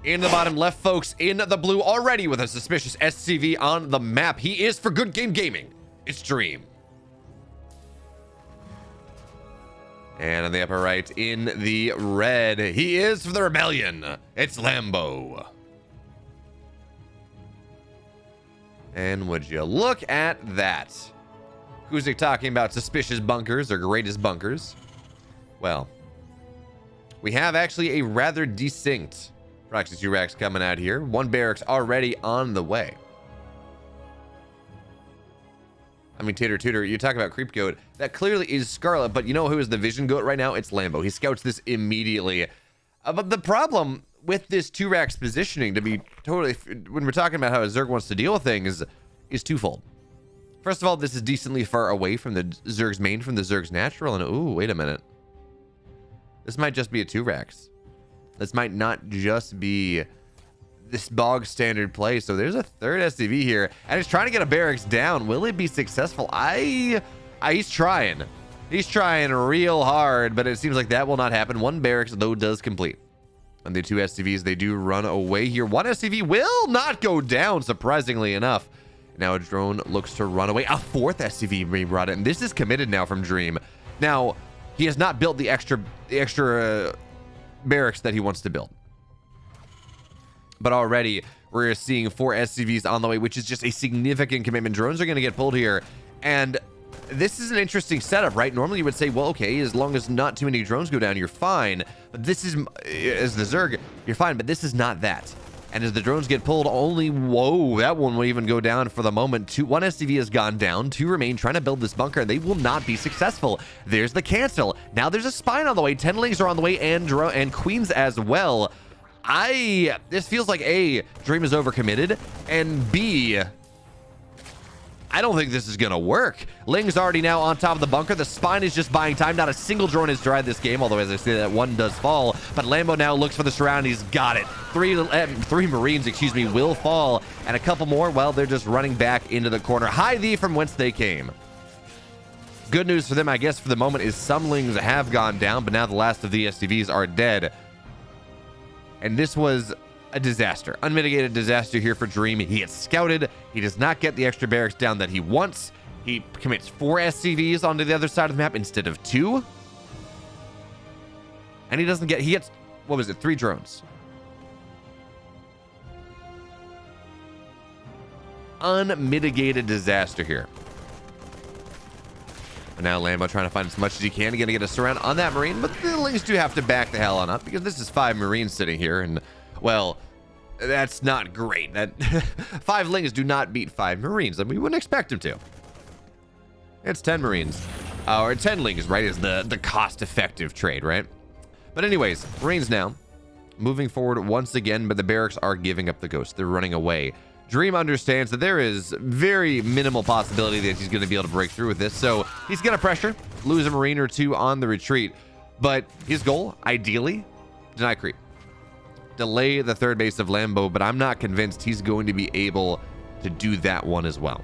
in the bottom left, folks, in the blue already with a suspicious SCV on the map. He is for Good Game Gaming. It's Dream. And in the upper right, in the red, he is for the Rebellion. It's Lambo. And would you look at that? Kuzik talking about suspicious bunkers or greatest bunkers. Well, we have actually a rather distinct Proxy 2 racks coming out here. One barracks already on the way. I mean, Tater Tutor, you talk about Creep Goat. That clearly is Scarlett, but you know who is the Vision Goat right now? It's Lambo. He scouts this immediately. But the problem with this 2 racks positioning, to be totally, when we're talking about how a Zerg wants to deal with things, is twofold. First of all, this is decently far away from the Zerg's main, from the Zerg's natural. And ooh, wait a minute. This might just be a 2 racks. This might not just be this bog standard play. So there's a third SCV here, and he's trying to get a barracks down. Will it be successful? He's trying. He's trying real hard, but it seems like that will not happen. One barracks, though, does complete. And the 2 SCVs, they do run away here. One SCV will not go down, surprisingly enough. Now a drone looks to run away. A 4th SCV being brought in. This is committed now from Dream. Now, he has not built the extra barracks that he wants to build. But already, we're seeing 4 SCVs on the way, which is just a significant commitment. Drones are going to get pulled here. And this is an interesting setup, right? Normally, you would say, well, okay, as long as not too many drones go down, you're fine. But this is, as the Zerg, you're fine. But this is not that. And as the drones get pulled, only, whoa, that one will even go down for the moment. 1 SCV has gone down. 2 remain trying to build this bunker, and they will not be successful. There's the cancel. Now there's a spine on the way. 10 lings are on the way, and queens as well. This feels like A, Dream is overcommitted, and B, I don't think this is gonna work. Ling's already now on top of the bunker. The spine is just buying time. Not a single drone has tried this game, although as I say that, one does fall. But Lambo now looks for the surround. He's got it. Three Marines, will fall, and a couple more, well, they're just running back into the corner. Hide thee from whence they came. Good news for them, I guess, for the moment, is some Lings have gone down, but now the last of the SCVs are dead. And this was a disaster, unmitigated disaster here for Dream. He gets scouted. He does not get the extra barracks down that he wants. He commits 4 SCVs onto the other side of the map instead of 2. And he gets, what was it, 3 drones. Unmitigated disaster here. But now Lambo trying to find as much as he can. Gonna get a surround on that Marine, but the Lings do have to back the hell on up because this is 5 Marines sitting here, and well, that's not great. That 5 Lings do not beat 5 Marines, and we wouldn't expect them to. It's 10 Marines, or 10 Lings, right? Is the cost-effective trade, right? But anyways, Marines now moving forward once again, but the barracks are giving up the ghost. They're running away. Dream understands that there is very minimal possibility that he's going to be able to break through with this, so he's going to pressure, lose a Marine or 2 on the retreat. But his goal, ideally, deny creep. Delay the 3rd base of Lambo, but I'm not convinced he's going to be able to do that one as well.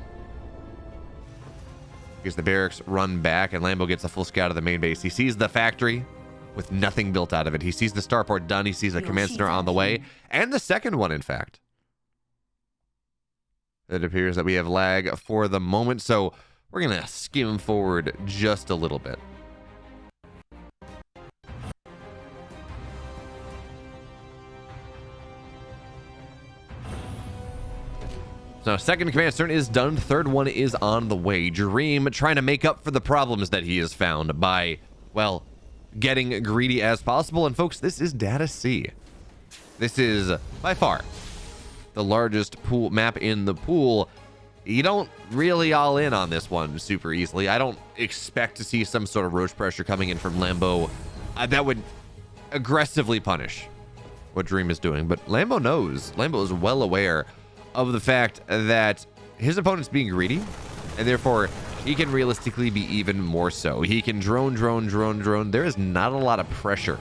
Because the barracks run back, and Lambo gets a full scout of the main base. He sees the factory with nothing built out of it. He sees the starport done. He sees a command center on the way, and the second one, in fact. It appears that we have lag for the moment, so we're going to skim forward just a little bit. So 2nd command center is done. 3rd one is on the way. Dream trying to make up for the problems that he has found by, well, getting greedy as possible. And folks, this is Data C. This is by far the largest pool map in the pool. You don't really all in on this one super easily. I don't expect to see some sort of roach pressure coming in from Lambo that would aggressively punish what Dream is doing. But Lambo knows. Lambo is well aware of the fact that his opponent's being greedy, and therefore he can realistically be even more so. He can drone. There is not a lot of pressure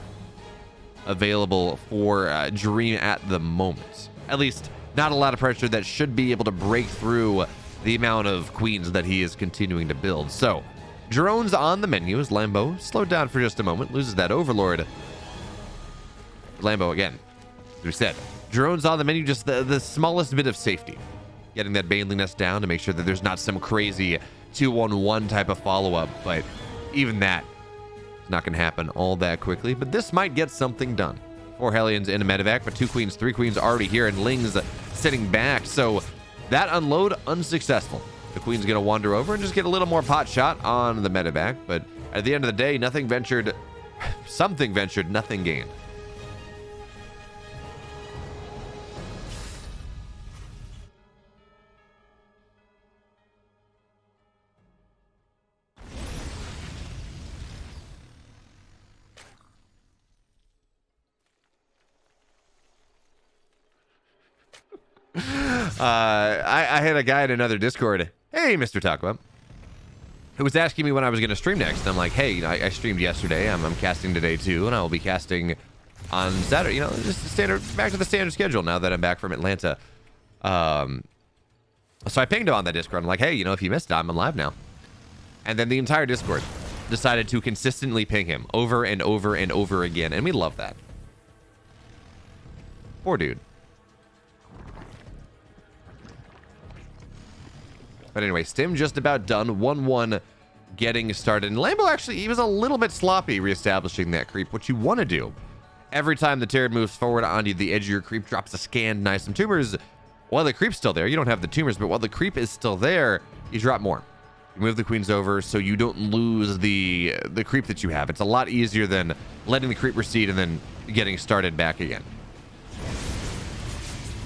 available for Dream at the moment. At least not a lot of pressure that should be able to break through the amount of queens that he is continuing to build. So drones on the menu as Lambo slowed down for just a moment, loses that overlord. Lambo again, as we said, Drones on the menu, just the smallest bit of safety. Getting that Baneling nest down to make sure that there's not some crazy 2-1-1 type of follow-up, but even that is not going to happen all that quickly. But this might get something done. 4 Hellions in a medevac, but 2 Queens, 3 Queens already here, and Ling's sitting back. So that unload, unsuccessful. The Queen's going to wander over and just get a little more pot shot on the medevac, but at the end of the day, nothing ventured, something ventured, nothing gained. I had a guy in another Discord, hey, Mr. Taco, who was asking me when I was going to stream next. And I'm like, hey, you know, I streamed yesterday. I'm casting today too, and I will be casting on Saturday. You know, just back to the standard schedule now that I'm back from Atlanta. So I pinged him on that Discord. I'm like, hey, you know, if you missed it, I'm live now. And then the entire Discord decided to consistently ping him over and over and over again, and we love that. Poor dude. But anyway, Stim just about done. 1-1 getting started. And Lambo actually, he was a little bit sloppy reestablishing that creep. What you want to do, every time the Terran moves forward onto the edge of your creep, drops a scan, nice some tumors. While the creep's still there, you don't have the tumors, but while the creep is still there, you drop more. You move the Queens over so you don't lose the creep that you have. It's a lot easier than letting the creep recede and then getting started back again.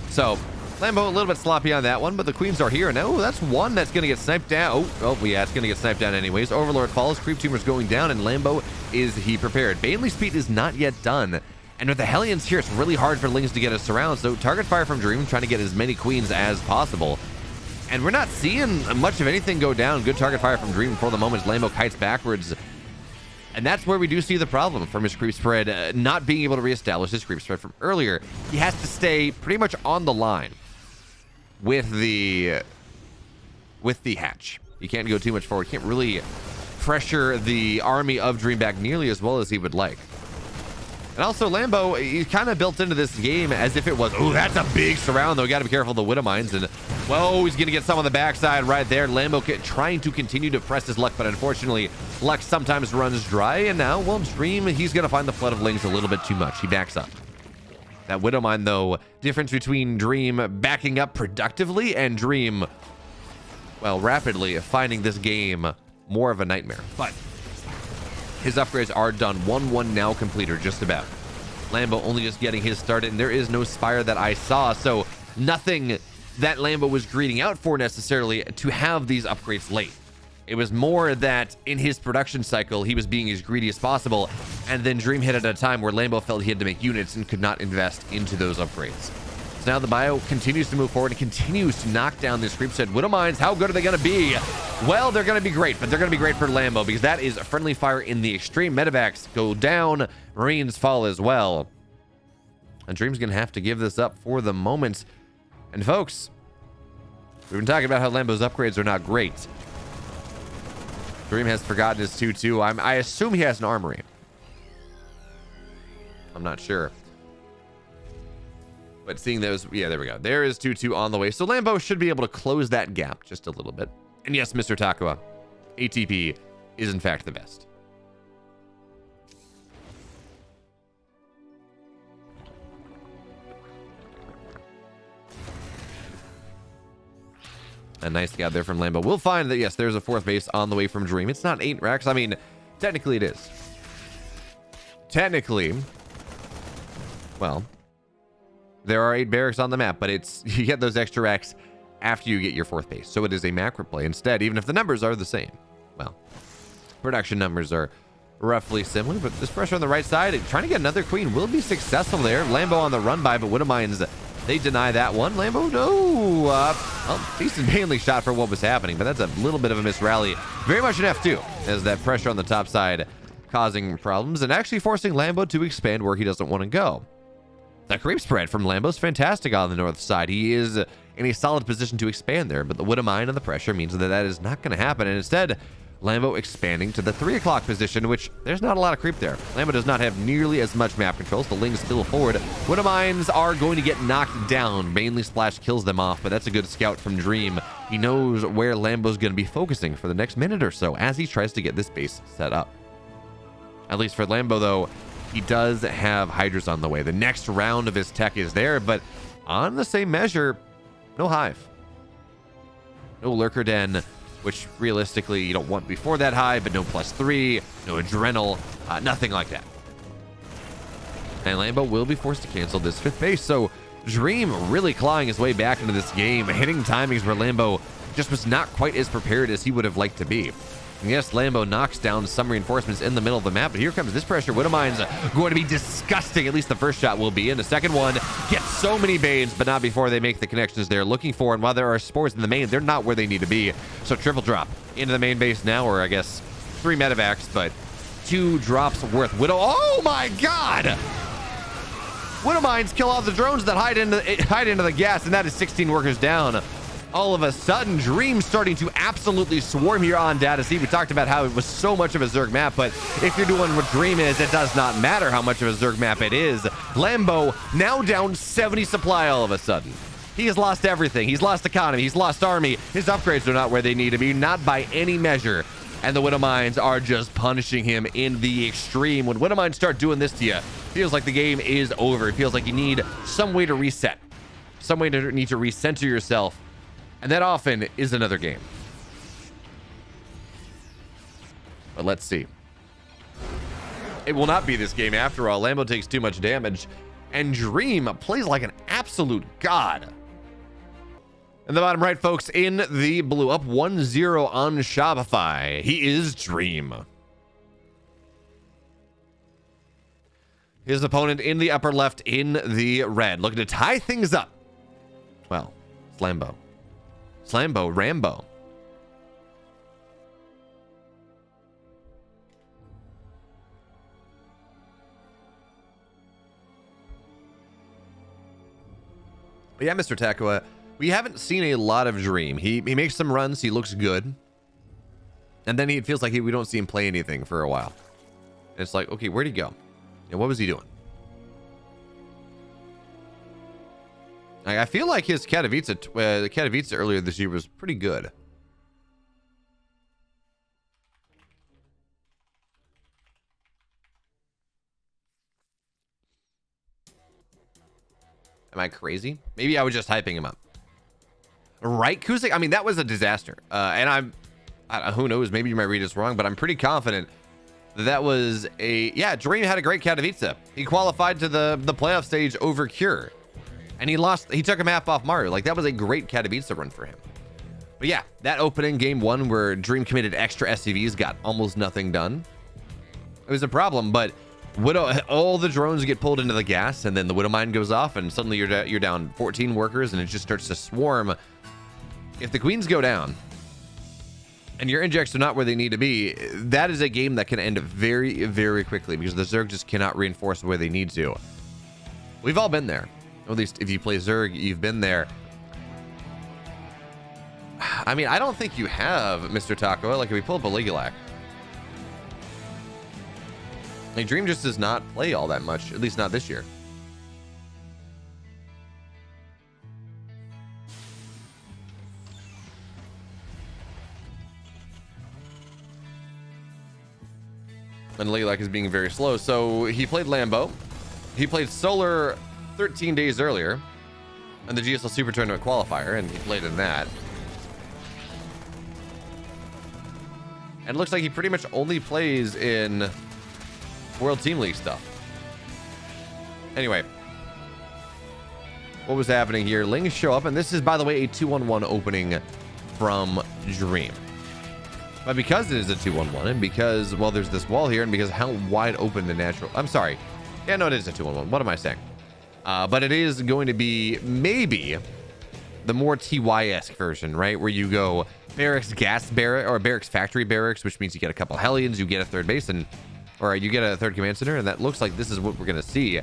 So Lambo a little bit sloppy on that one, but the Queens are here. And oh, that's one that's going to get sniped down. Oh, yeah, it's going to get sniped down anyways. Overlord falls, creep tumors going down, and Lambo is he prepared. Baneling speed is not yet done. And with the Hellions here, it's really hard for Lings to get us around. So target fire from Dream, trying to get as many Queens as possible. And we're not seeing much of anything go down. Good target fire from Dream for the moment as Lambo kites backwards. And that's where we do see the problem from his creep spread, not being able to reestablish his creep spread from earlier. He has to stay pretty much on the line with the hatch. He can't go too much forward. Can't really pressure the army of Dream back nearly as well as he would like. And also Lambo, he's kind of built into this game as if it was, oh, that's a big surround though. Got to be careful of the Widow Mines. And whoa, he's gonna get some on the backside right there. Lambo trying to continue to press his luck, but unfortunately luck sometimes runs dry. And now, well, Dream, he's gonna find the flood of Lings a little bit too much. He backs up. That Widow Mine, though, difference between Dream backing up productively and Dream, well, rapidly finding this game more of a nightmare. But his upgrades are done. 1-1 now complete, or just about. Lambo only just getting his started, and there is no Spire that I saw, so nothing that Lambo was greeting out for necessarily to have these upgrades late. It was more that in his production cycle, he was being as greedy as possible, and then Dream hit at a time where Lambo felt he had to make units and could not invest into those upgrades. So now the bio continues to move forward and continues to knock down this creep set. Widow Mines, how good are they going to be? Well, they're going to be great, but they're going to be great for Lambo because that is friendly fire in the extreme. Medevacs go down, Marines fall as well. And Dream's going to have to give this up for the moment. And folks, we've been talking about how Lambo's upgrades are not great. Dream has forgotten his 2-2. I assume he has an armory. I'm not sure. But seeing those, yeah, there we go. There is 2-2 on the way. So Lambo should be able to close that gap just a little bit. And yes, Mr. Takua, ATP is in fact the best. A nice scout there from Lambo. We'll find that, yes, there's a 4th base on the way from Dream. It's not 8 racks. I mean, technically it is. Technically, well, there are 8 barracks on the map, but it's you get those extra racks after you get your 4th base. So it is a macro play instead, even if the numbers are the same. Well, production numbers are roughly similar, but this pressure on the right side, trying to get another Queen will be successful there. Lambo on the run by, but Widow Mines, they deny that one. Lambo, no. Well, decent Baneling shot for what was happening, but that's a little bit of a missed rally. Very much an F2, as that pressure on the top side causing problems and actually forcing Lambo to expand where he doesn't want to go. That creep spread from Lambo's fantastic on the north side. He is in a solid position to expand there, but the Widow Mine and the pressure means that that is not going to happen. And instead, Lambo expanding to the 3 o'clock position, which there's not a lot of creep there. Lambo does not have nearly as much map control, so the Lings spill forward. Widow Mines are going to get knocked down. Mainly Splash kills them off, but that's a good scout from Dream. He knows where Lambo's going to be focusing for the next minute or so as he tries to get this base set up. At least for Lambo, though, he does have Hydras on the way. The next round of his tech is there, but on the same measure, no Hive. No Lurker Den, which realistically you don't want before that Hive, but no +3, no Adrenal, nothing like that. And Lambo will be forced to cancel this 5th base, so Dream really clawing his way back into this game, hitting timings where Lambo just was not quite as prepared as he would have liked to be. And yes, Lambo knocks down some reinforcements in the middle of the map, but here comes this pressure. Widow Mine's going to be disgusting. At least the first shot will be. And the second one gets so many Banes, but not before they make the connections they're looking for. And while there are spores in the main, they're not where they need to be. So triple drop into the main base now, or I guess 3 medevacs, but 2 drops worth. Widow, oh my God! Widow Mines kill all the drones that hide into the gas, and that is 16 workers down. All of a sudden, Dream starting to absolutely swarm here on Data C. We talked about how it was so much of a Zerg map, but if you're doing what Dream is, it does not matter how much of a Zerg map it is. Lambo now down 70 supply all of a sudden. He has lost everything. He's lost economy. He's lost army. His upgrades are not where they need to be, not by any measure. And the Widow Mines are just punishing him in the extreme. When Widow Mines start doing this to you, it feels like the game is over. It feels like you need some way to reset, some way to need to recenter yourself. And that often is another game. But let's see. It will not be this game after all. Lambo takes too much damage, and Dream plays like an absolute god. In the bottom right, folks, in the blue, up 1-0 on Shopify. He is Dream. His opponent in the upper left in the red, looking to tie things up. Well, it's Lambo. Slambo, Rambo. But yeah, Mr. Takua, we haven't seen a lot of Dream. He makes some runs. He looks good. And then it feels like we don't see him play anything for a while. And it's like, okay, where'd he go? And what was he doing? I feel like his Katowice earlier this year was pretty good. Am I crazy? Maybe I was just hyping him up. Right, Kuzik? I mean, that was a disaster. And who knows? Maybe you might read this wrong, but I'm pretty confident that was Dream had a great Katowice. He qualified to the playoff stage over Cure. And he took a map off Mario. Like, that was a great Katowice run for him. But yeah, that opening game 1 where Dream committed extra SCVs, got almost nothing done. It was a problem, but all the drones get pulled into the gas, and then the Widow Mine goes off, and suddenly you're down 14 workers, and it just starts to swarm. If the Queens go down, and your injects are not where they need to be, that is a game that can end very, very quickly, because the Zerg just cannot reinforce where they need to. We've all been there. At least if you play Zerg, you've been there. I mean, I don't think you have, Mr. Taco. Like, if we pull up a Legulac, like, Dream just does not play all that much, at least not this year. And Legulac is being very slow. So he played Lambo. He played Solar 13 days earlier in the GSL Super Tournament qualifier, and he played in that. And it looks like he pretty much only plays in World Team League stuff. Anyway, what was happening here? Lings show up, and this is, by the way, a 2-1-1 opening from Dream. But because it is a 2-1-1, and because, well, there's this wall here, and because how wide open the natural... I'm sorry. Yeah, no, it is a 2-1-1. What am I saying? But it is going to be maybe the more TY-esque version, right? Where you go barracks gas barrack, or barracks factory barracks, which means you get a couple Hellions, you get a third base, or you get a third command center, and that looks like this is what we're going to see.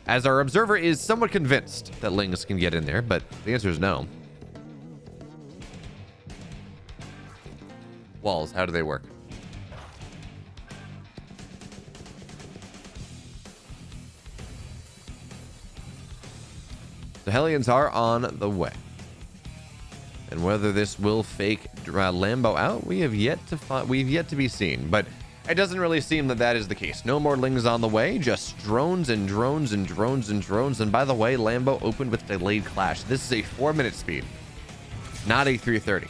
As our observer is somewhat convinced that Lings can get in there, but the answer is no. walls, how do they work? The Hellions are on the way. And whether this will fake Lambo out, we've yet to be seen. But it doesn't really seem that that is the case. No more Lings on the way, just drones and drones and drones and drones. And by the way, Lambo opened with delayed clash. This is a 4-minute speed, not a 3:30.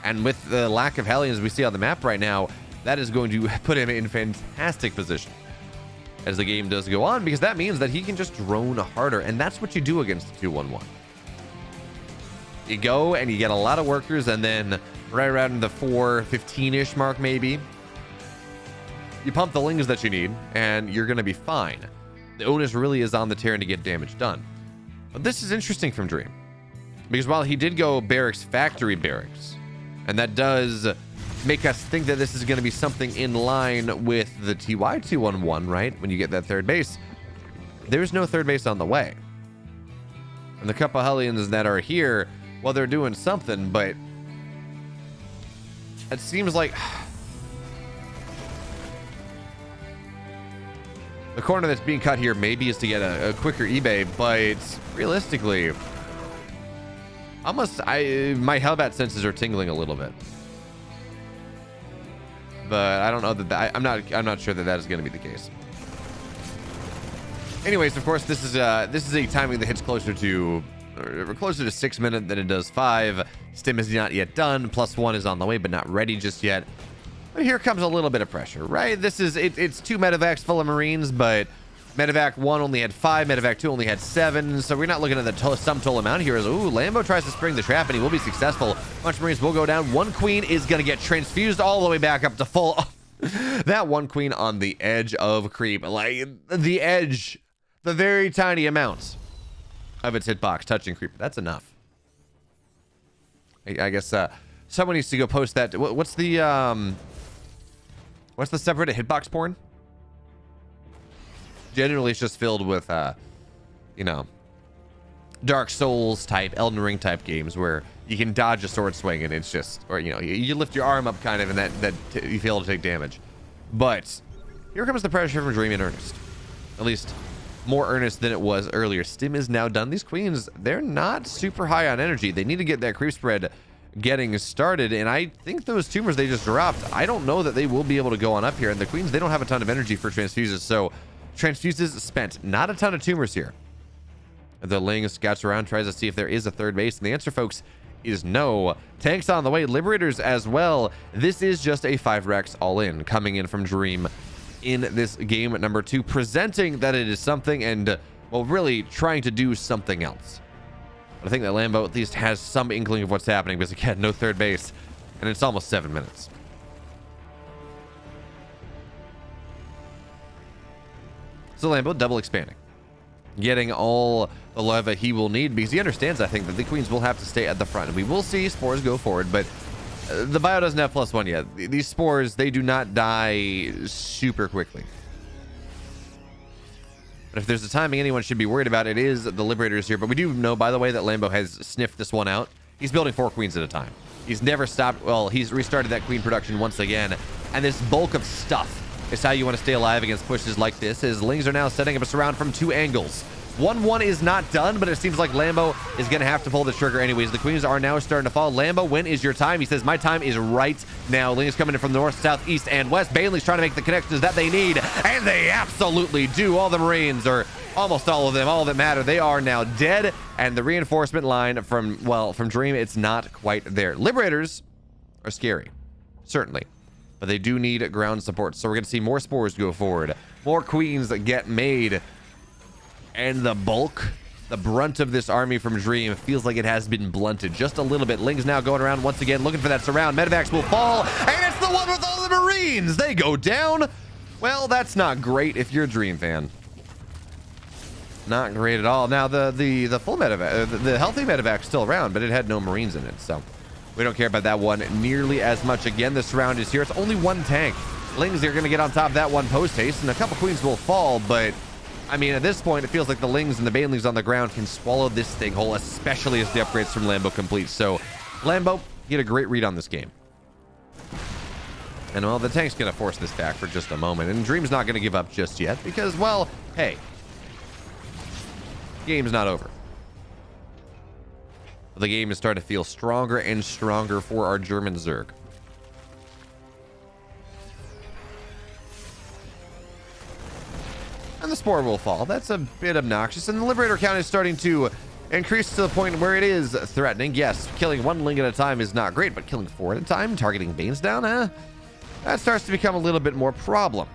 And with the lack of Hellions we see on the map right now, that is going to put him in fantastic position as the game does go on, because that means that he can just drone harder, and that's what you do against the 2-1-1. You go and you get a lot of workers, and then right around the 4:15-ish mark maybe, you pump the Lings that you need, and you're going to be fine. The onus really is on the Terran to get damage done. But this is interesting from Dream, because while he did go barracks, factory barracks, and that does make us think that this is going to be something in line with the TY 2-1-1, right? When you get that third base, there's no third base on the way. And the couple Hellions that are here, well, they're doing something, but it seems like the corner that's being cut here maybe is to get a quicker eBay, but realistically, my Hellbat senses are tingling a little bit. But I don't know that I'm not sure that that is going to be the case. Anyways, of course, this is a timing that hits closer to 6 minutes than it does 5. Stim is not yet done. +1 is on the way, but not ready just yet. But here comes a little bit of pressure, right? This is it's 2 medevacs full of Marines, but medevac 1 only had 5, medevac 2 only had 7, so we're not looking at the sum total amount here. Ooh, Lambo tries to spring the trap, and he will be successful. A bunch of Marines will go down. One Queen is going to get transfused all the way back up to full. That one Queen on the edge of creep, like the edge, the very tiny amount of its hitbox touching creep. That's enough. I guess someone needs to go post that. What's the subreddit hitbox porn? Generally, it's just filled with, Dark Souls type, Elden Ring type games where you can dodge a sword swing and it's just, or, you lift your arm up kind of and that you fail to take damage. But here comes the pressure from Dream in earnest. At least more earnest than it was earlier. Stim is now done. These Queens, they're not super high on energy. They need to get that creep spread getting started, and I think those tumors they just dropped, I don't know that they will be able to go on up here. And the Queens, they don't have a ton of energy for transfuses, so transfuses spent. Not a ton of tumors here. The Ling scouts around, tries to see if there is a third base, and the answer, folks, is no. Tanks on the way, Liberators as well. This is just a 5 Rex all-in coming in from Dream in this game number 2, presenting that it is something and, well, really trying to do something else. But I think that Lambo at least has some inkling of what's happening, because again, no third base, and it's almost 7 minutes. So Lambo double expanding, getting all the leva he will need, because he understands, I think, that the Queens will have to stay at the front. We will see spores go forward, but the bio doesn't have +1 yet. These spores, they do not die super quickly. But if there's a timing anyone should be worried about, it is the Liberators here. But we do know, by the way, that Lambo has sniffed this one out. He's building 4 Queens at a time. He's never stopped. Well, he's restarted that Queen production once again. And this bulk of stuff is how you want to stay alive against pushes like this. His Lings are now setting up a surround from 2 angles. 1-1 is not done, but it seems like Lambo is going to have to pull the trigger anyways. The Queens are now starting to fall. Lambo, when is your time? He says, my time is right now. Ling is coming in from the north, south, east, and west. Bailey's trying to make the connections that they need, and they absolutely do. All the Marines, or almost all of them, all that matter, they are now dead, and the reinforcement line from Dream, it's not quite there. Liberators are scary, certainly, but they do need ground support, so we're going to see more spores go forward, more Queens that get made. And the brunt of this army from Dream feels like it has been blunted just a little bit. Ling's now going around once again, looking for that surround. Medevacs will fall, and it's the one with all the Marines. They go down. Well, that's not great if you're a Dream fan. Not great at all. Now, the full medevac, the healthy medevac's still around, but it had no Marines in it, so we don't care about that one nearly as much. Again, the surround is here. It's only 1 tank. Lings are going to get on top of that one post-haste, and a couple Queens will fall, but I mean, at this point, it feels like the Lings and the Banelings on the ground can swallow this thing whole, especially as the upgrades from Lambo complete. So, Lambo, he had a great read on this game. And well, the tank's going to force this back for just a moment. And Dream's not going to give up just yet because, well, hey, game's not over. The game is starting to feel stronger and stronger for our German Zerg. And the Spore will fall. That's a bit obnoxious. And the Liberator count is starting to increase to the point where it is threatening. Yes, killing one Ling at a time is not great, but killing 4 at a time, targeting Banes down, that starts to become a little bit more problem.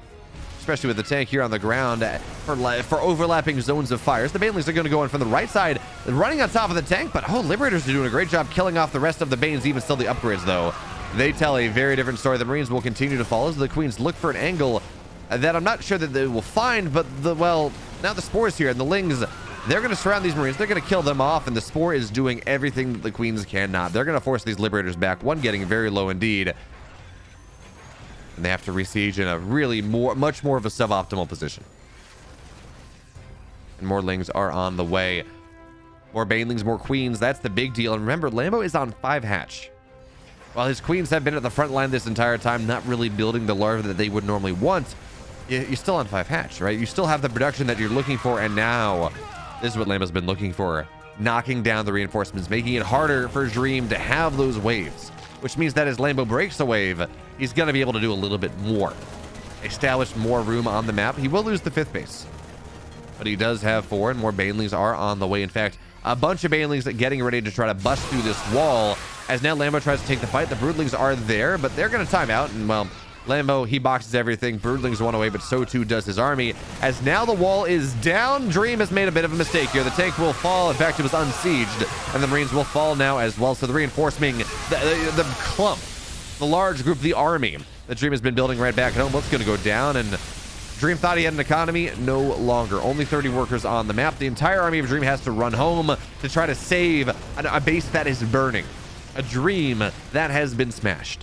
Especially with the tank here on the ground for overlapping zones of fires. The Banelings are going to go in from the right side, running on top of the tank, but Liberators are doing a great job killing off the rest of the Banes, even still the upgrades, though. They tell a very different story. The Marines will continue to fall as the Queens look for an angle that I'm not sure that they will find, but now the Spore's here, and the Lings, they're going to surround these Marines. They're going to kill them off, and the Spore is doing everything that the Queens cannot. They're going to force these Liberators back, one getting very low indeed. And they have to resiege in a really much more of a suboptimal position. And more Lings are on the way. More Banelings, more Queens. That's the big deal. And remember, Lambo is on 5 hatch. While his Queens have been at the front line this entire time, not really building the larva that they would normally want, you're still on 5 hatch, right? You still have the production that you're looking for, and now this is what Lambo's been looking for. Knocking down the reinforcements, making it harder for Dream to have those waves, which means that as Lambo breaks a wave, he's going to be able to do a little bit more. Establish more room on the map. He will lose the 5th base, but he does have 4, and more Banelings are on the way. In fact, a bunch of Banelings getting ready to try to bust through this wall, as now Lambo tries to take the fight. The Broodlings are there, but they're going to time out, and well, Lambo, he boxes everything. Broodlings one away, but so too does his army. As now the wall is down, Dream has made a bit of a mistake here. The tank will fall. In fact, it was unsieged, and the Marines will fall now as well. So the reinforcing, the clump, the large group, the army that Dream has been building right back at home, what's going to go down, and Dream thought he had an economy. No longer. Only 30 workers on the map. The entire army of Dream has to run home to try to save a base that is burning. A dream that has been smashed.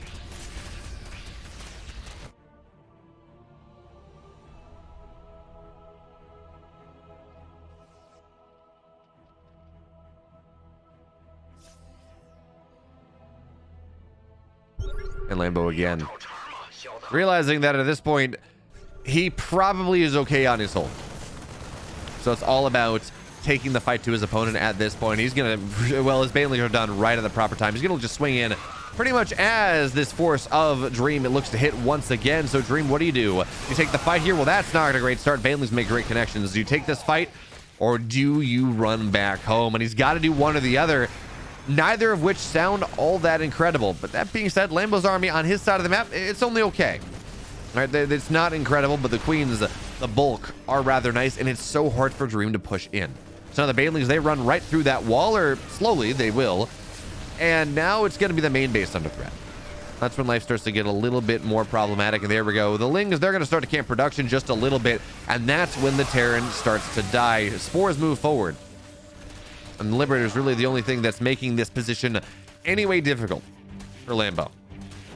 And Lambo again, realizing that at this point he probably is okay on his hold, so it's all about taking the fight to his opponent at this point. He's gonna, well, his Banelings are done right at the proper time. He's gonna just swing in pretty much as this force of Dream it looks to hit once again. So Dream, what do? You take the fight here? Well, that's not a great start. Banelings make great connections. Do you take this fight, or do you run back home? And he's got to do one or the other, neither of which sound all that incredible. But that being said, Lambo's army on his side of the map, it's only okay. All right, it's not incredible, but the Queens, the bulk, are rather nice, and it's so hard for Dream to push in. So now the Banelings, they run right through that wall, or slowly they will, and now it's going to be the main base under threat. That's when life starts to get a little bit more problematic, and there we go. The Lings, they're going to start to camp production just a little bit, and that's when the Terran starts to die. Spores move forward. And the Liberator is really the only thing that's making this position anyway difficult for Lambo.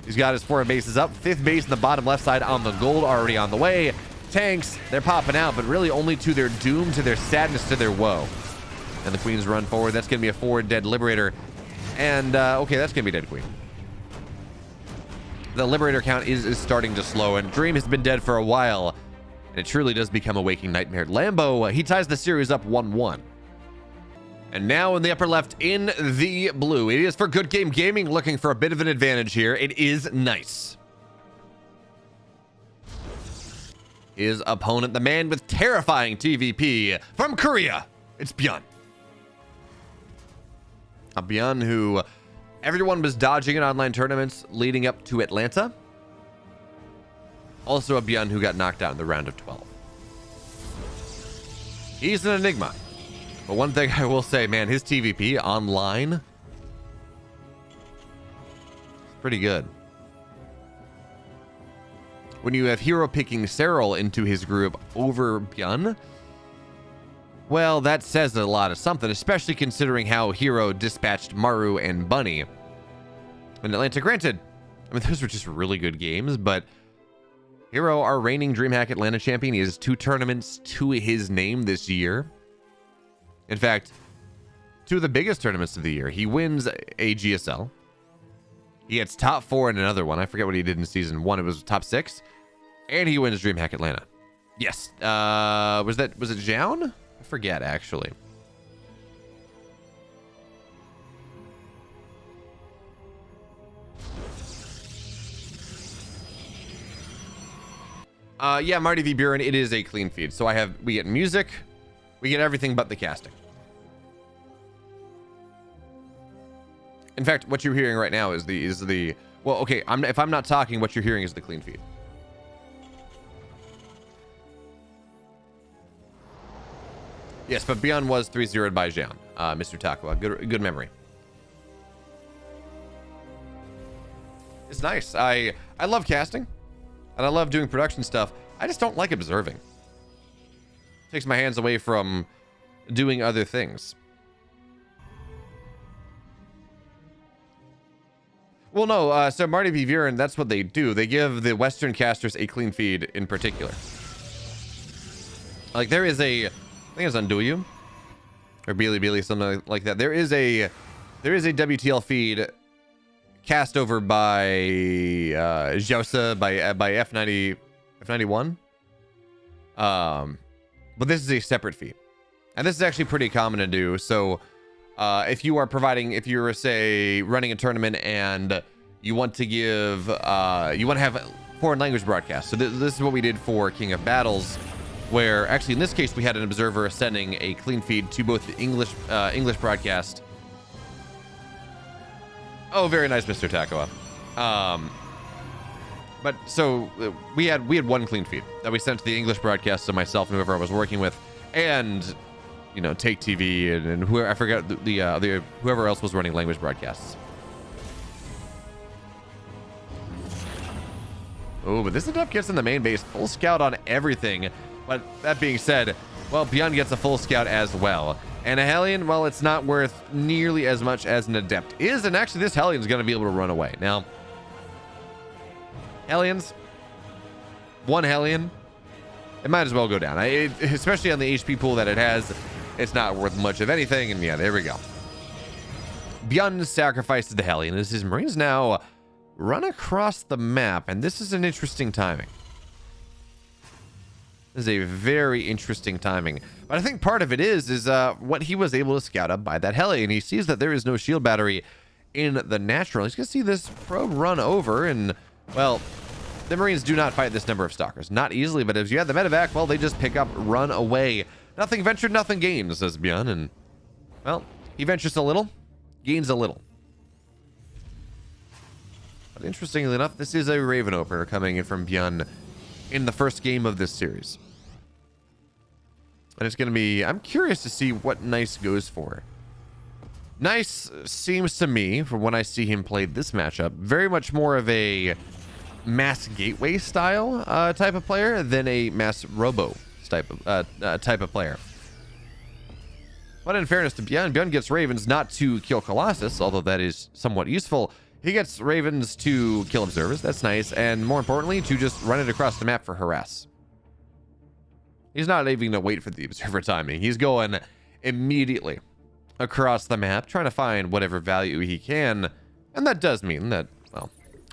He's got his 4 bases up. 5th base in the bottom left side on the gold, already on the way. Tanks, they're popping out, but really only to their doom, to their sadness, to their woe. And the Queens run forward. That's going to be a 4 dead Liberator. And, okay, that's going to be dead Queen. The Liberator count is starting to slow, and Dream has been dead for a while. And it truly does become a waking nightmare. Lambo, he ties the series up 1-1. And now in the upper left in the blue, it is for Good Game Gaming, looking for a bit of an advantage here. It is nice. His opponent, the man with terrifying TVP from Korea, it's Byun. A Byun who everyone was dodging in online tournaments leading up to Atlanta. Also a Byun who got knocked out in the round of 12. He's an enigma. But one thing I will say, man, his TVP online is pretty good. When you have Hero picking Cyril into his group over Byun, well, that says a lot of something, especially considering how Hero dispatched Maru and Bunny in Atlanta. Granted, I mean, those were just really good games, but Hero, our reigning DreamHack Atlanta champion, he has 2 tournaments to his name this year. In fact, 2 of the biggest tournaments of the year. He wins a GSL. He gets top 4 in another one. I forget what he did in season 1. It was top 6. And he wins DreamHack Atlanta. Yes. Was it Jaun? I forget, actually. Yeah, Marty v. Byun, it is a clean feed. So we get music, we get everything but the casting. In fact, what you're hearing right now is the well, okay, if I'm not talking, what you're hearing is the clean feed. Yes, but Byun was 3-0'd by Jaun, Mr. Takua. Good memory. It's nice. I love casting, and I love doing production stuff. I just don't like observing. Takes my hands away from doing other things. Well, no, so Marty v. Byun, that's what they do. They give the Western casters a clean feed in particular. Like, there is I think it's on Do You or Beely, something like that. There is a WTL feed cast over by Josa by F91. But this is a separate feed, and this is actually pretty common to do. So if you're say running a tournament and you want to have foreign language broadcasts. So this is what we did for King of Battles, where actually in this case we had an observer sending a clean feed to both the English broadcast. Oh, very nice, Mr. Takua. But so we had one clean feed that we sent to the English broadcast, so myself and whoever I was working with, and Take TV and whoever, I forgot the whoever else was running language broadcasts. Oh, but this enough gets in the main base, full scout on everything. But that being said, well, Byun gets a full scout as well. And a Hellion, well, it's not worth nearly as much as an Adept is, and actually this Hellion is going to be able to run away. Now, Hellions, one Hellion, it might as well go down. Especially on the HP pool that it has, it's not worth much of anything, and yeah, there we go. Byun sacrifices the Hellion as his Marines now run across the map, and this is an interesting timing. This is a very interesting timing. But I think part of it is what he was able to scout up by that heli, and he sees that there is no shield battery in the natural. He's going to see this probe run over, and, well, the Marines do not fight this number of stalkers. Not easily, but if you have the medevac, well, they just pick up, run away. Nothing ventured, nothing gained, says Byun, and, well, he ventures a little, gains a little. But interestingly enough, this is a Raven opener coming in from Byun in the first game of this series. And it's going to be, I'm curious to see what Nice goes for. Nice seems to me, from when I see him play this matchup, very much more of a mass gateway style type of player than a mass robo type of player. But in fairness to Byun, Byun gets Ravens not to kill Colossus, although that is somewhat useful. He gets Ravens to kill observers, that's nice, and more importantly, to just run it across the map for harass. He's not even going to wait for the observer timing. He's going immediately across the map, trying to find whatever value he can, and that does mean that, well,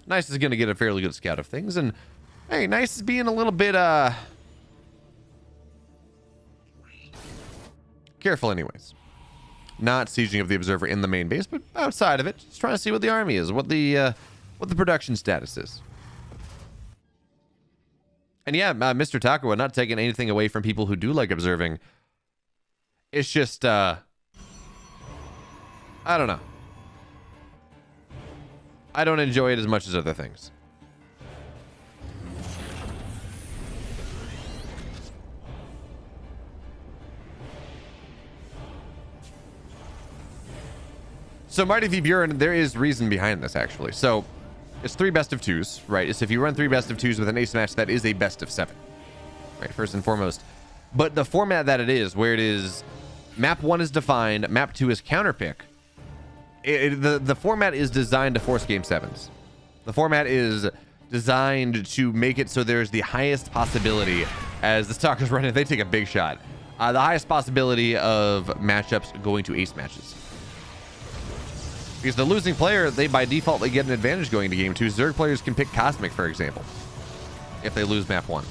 Nice is going to get a fairly good scout of things, and hey, Nice is being a little bit, careful anyways. Not sieging of the observer in the main base, but outside of it, just trying to see what the army is, what the production status is. And yeah, Mr. Takua, not taking anything away from people who do like observing. It's just, I don't know. I don't enjoy it as much as other things. So Marty v. Byun, there is reason behind this, actually. So it's 3 best of 2s, right? It's if you run 3 best of 2s with an ace match, that is a best of 7, right? First and foremost. But the format that it is, where it is map 1 is defined, map 2 is counterpick. The format is designed to force game 7s. The format is designed to make it so there's the highest possibility, as the stalkers run it, they take a big shot. The highest possibility of matchups going to ace matches. Because the losing player, they by default, they get an advantage going into game 2. Zerg players can pick Cosmic, for example, if they lose map 1.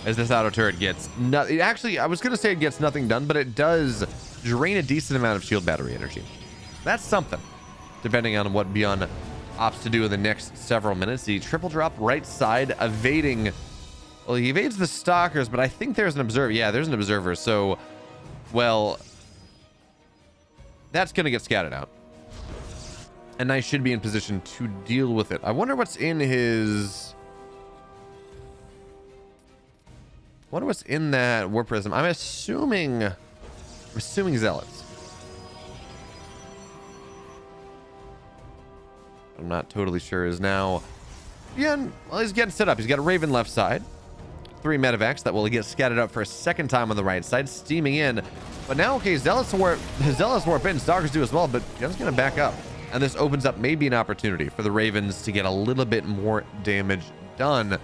As this auto turret gets nothing. Actually, I was going to say it gets nothing done, but it does drain a decent amount of shield battery energy. That's something, depending on what Byun opts to do in the next several minutes. The triple drop right side, evading. Well, he evades the stalkers, but I think there's an observer. Yeah, there's an observer. So, well, that's going to get scattered out. And I should be in position to deal with it. I wonder what's in his... I wonder what's in that Warp Prism. I'm assuming Zealots. I'm not totally sure is now. Yeah, well, he's getting set up. He's got a Raven left side. 3 medevacs that will get scattered up for a second time on the right side, steaming in. But now, okay, Zealots warp in. Stalkers do as well, but Byun's going to back up. And this opens up maybe an opportunity for the Ravens to get a little bit more damage done.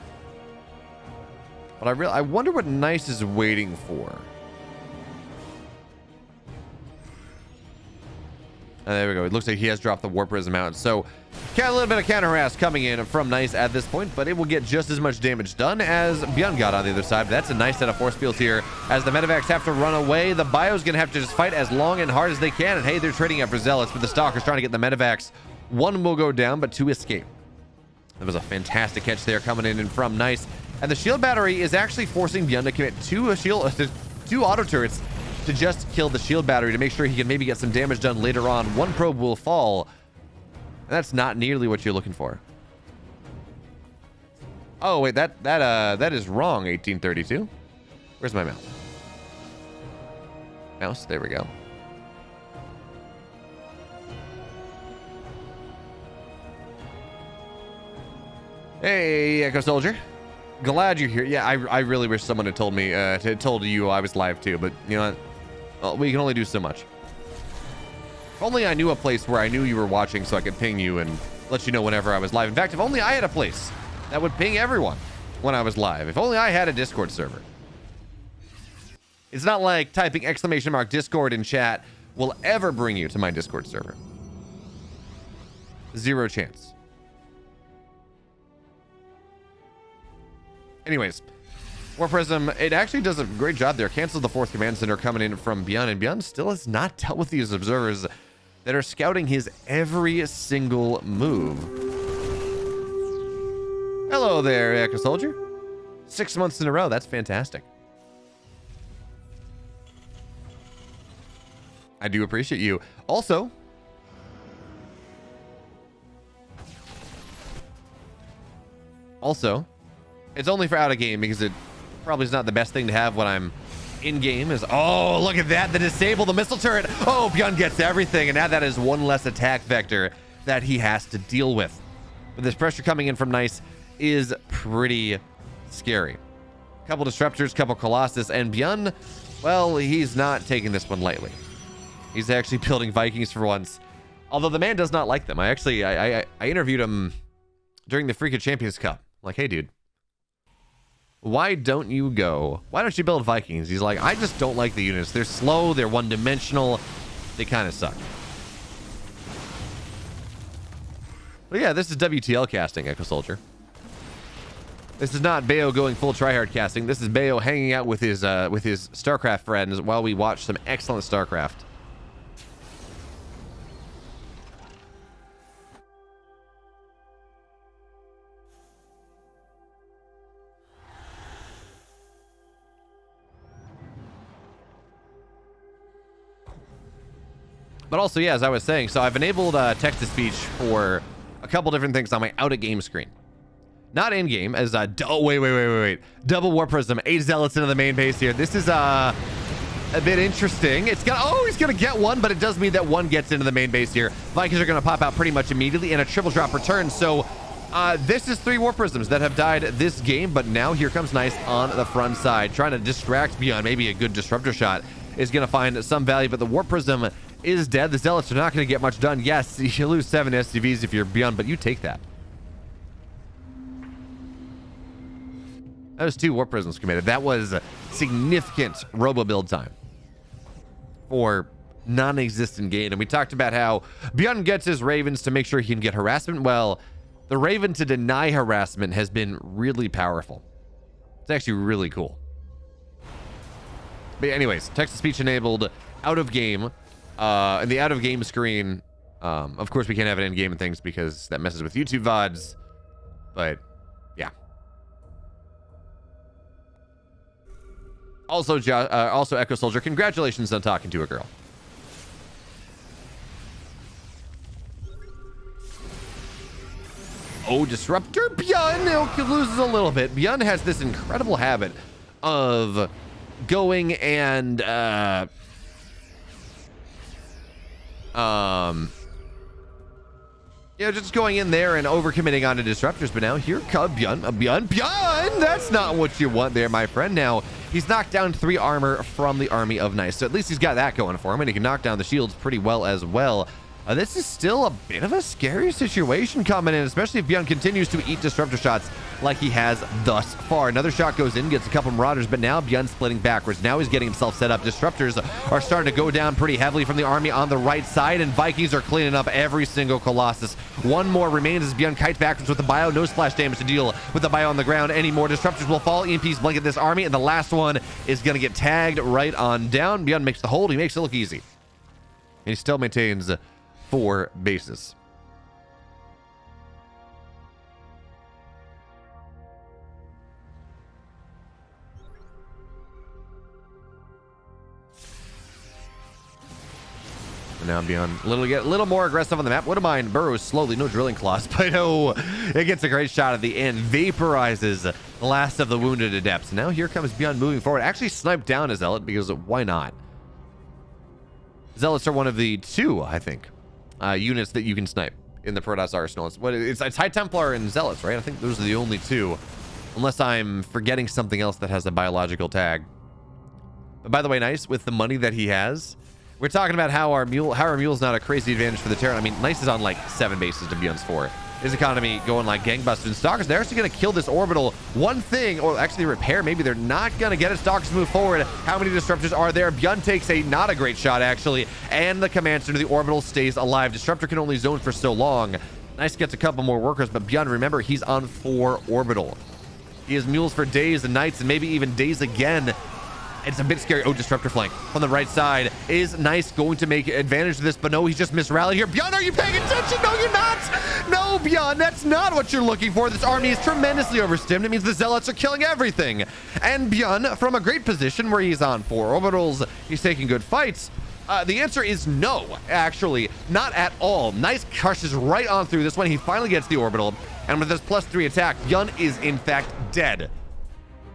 But I wonder what Nice is waiting for. There we go. It looks like he has dropped the Warp Prism out. So, got a little bit of counter harass coming in from Nice at this point, but it will get just as much damage done as Byun got on the other side. That's a nice set of force fields here. As the medevacs have to run away, the Bio's going to have to just fight as long and hard as they can. And hey, they're trading up for Zealots, but the Stalkers trying to get the medevacs. 1 will go down, but 2 escape. That was a fantastic catch there coming in from Nice. And the shield battery is actually forcing Byun to commit 2 auto turrets to just kill the shield battery to make sure he can maybe get some damage done later on. 1 probe will fall. And that's not nearly what you're looking for. Oh wait, that is wrong. 1832. Where's my mouse? Mouse, there we go. Hey, Echo Soldier. Glad you're here. Yeah, I really wish someone had told me, told you I was live too, but you know what? Well, we can only do so much. If only I knew a place where I knew you were watching so I could ping you and let you know whenever I was live. In fact, if only I had a place that would ping everyone when I was live. If only I had a Discord server. It's not like typing !Discord in chat will ever bring you to my Discord server. 0 chance. Anyways, Warp Prism, it actually does a great job there. Cancels the 4th command center coming in from Byun, and Byun still has not dealt with these observers that are scouting his every single move. Hello there, Echo Soldier. 6 months in a row. That's fantastic. I do appreciate you. Also, it's only for out of game because it probably is not the best thing to have when I'm in game. Is oh, look at that, the disable the missile turret. Oh, Byun gets everything, and now that is 1 less attack vector that he has to deal with. But this pressure coming in from Nice is pretty scary. Couple disruptors, couple Colossus, and Byun, well, he's not taking this one lightly. He's actually building Vikings for once, although the man does not like them. I interviewed him during the Freak of Champions Cup. Like, hey, dude, why don't you build Vikings? He's like, I just don't like the units. They're slow, they're one-dimensional, they kind of suck. But yeah, this is WTL casting, Echo Soldier. This is not Bayo going full tryhard casting. This is Bayo hanging out with his StarCraft friends while we watch some excellent StarCraft. But also, yeah, as I was saying, so I've enabled text-to-speech for a couple different things on my out-of-game screen. Not in-game, as oh, wait. Double Warp Prism, 8 Zealots into the main base here. This is a bit interesting. It's gonna, oh, he's gonna get 1, but it does mean that 1 gets into the main base here. Vikings are gonna pop out pretty much immediately, and a triple drop return. So this is 3 Warp Prisms that have died this game, but now here comes Nice on the front side, trying to distract Byun. Maybe a good disruptor shot is gonna find some value, but the Warp Prism is dead. The Zealots are not going to get much done. Yes, you lose 7 SCVs if you're Byun, but you take that. That was 2 Warp Prisms committed. That was significant robo build time for non-existent gain. And we talked about how Byun gets his Ravens to make sure he can get harassment. Well, the Raven to deny harassment has been really powerful. It's actually really cool. But anyways, text-to-speech enabled out of game. In the out of game screen, of course we can't have it in game and things because that messes with YouTube VODs. But yeah. Also, also Echo Soldier, congratulations on talking to a girl. Oh, Disruptor Byun loses a little bit. Byun has this incredible habit of going and just going in there and overcommitting onto disruptors. But now here comes Byun. That's not what you want there, my friend. Now he's knocked down 3 armor from the army of Nice, so at least he's got that going for him, and he can knock down the shields pretty well as well. This is still a bit of a scary situation coming in, especially if Byun continues to eat disruptor shots like he has thus far. Another shot goes in, gets a couple Marauders, but now Byun's splitting backwards. Now he's getting himself set up. Disruptors are starting to go down pretty heavily from the army on the right side, and Vikings are cleaning up every single Colossus. One more remains as Byun kites backwards with the bio. No splash damage to deal with the bio on the ground anymore. Disruptors will fall. EMPs blanket this army, and the last one is going to get tagged right on down. Byun makes the hold. He makes it look easy. And he still maintains 4 bases. And now Byun get a little more aggressive on the map. Wouldn't mind burrows slowly, no drilling claws, but no, it gets a great shot at the end, vaporizes the last of the wounded adepts. Now here comes Byun moving forward, actually sniped down a Zealot because why not? Zealots are one of the 2, I think, units that you can snipe in the Protoss arsenal. It's High Templar and Zealots, right? I think those are the only 2, unless I'm forgetting something else that has a biological tag. But by the way, Nice, with the money that he has, we're talking about how our mule's not a crazy advantage for the Terran. I mean, Nice is on like 7 bases to Byun's 4. His economy going like gangbusters. And Stalkers, they're actually going to kill this orbital. One thing, or actually repair, maybe they're not going to get it. Stalkers move forward. How many disruptors are there? Byun takes not a great shot, actually. And the command center, the orbital stays alive. Disruptor can only zone for so long. Nice gets a couple more workers, but Byun, remember, he's on 4 orbital. He has mules for days and nights, and maybe even days again. It's a bit scary. Oh, disruptor flank on the right side. Is Nice going to make advantage of this? But no, he's just misrallied here. Byun, are you paying attention? No, you're not. No, Byun, that's not what you're looking for. This army is tremendously overstimmed. It means the Zealots are killing everything. And Byun, from a great position where he's on 4 orbitals, he's taking good fights. The answer is no, actually, not at all. Nice crushes right on through this one. He finally gets the orbital. And with this +3 attack, Byun is in fact dead.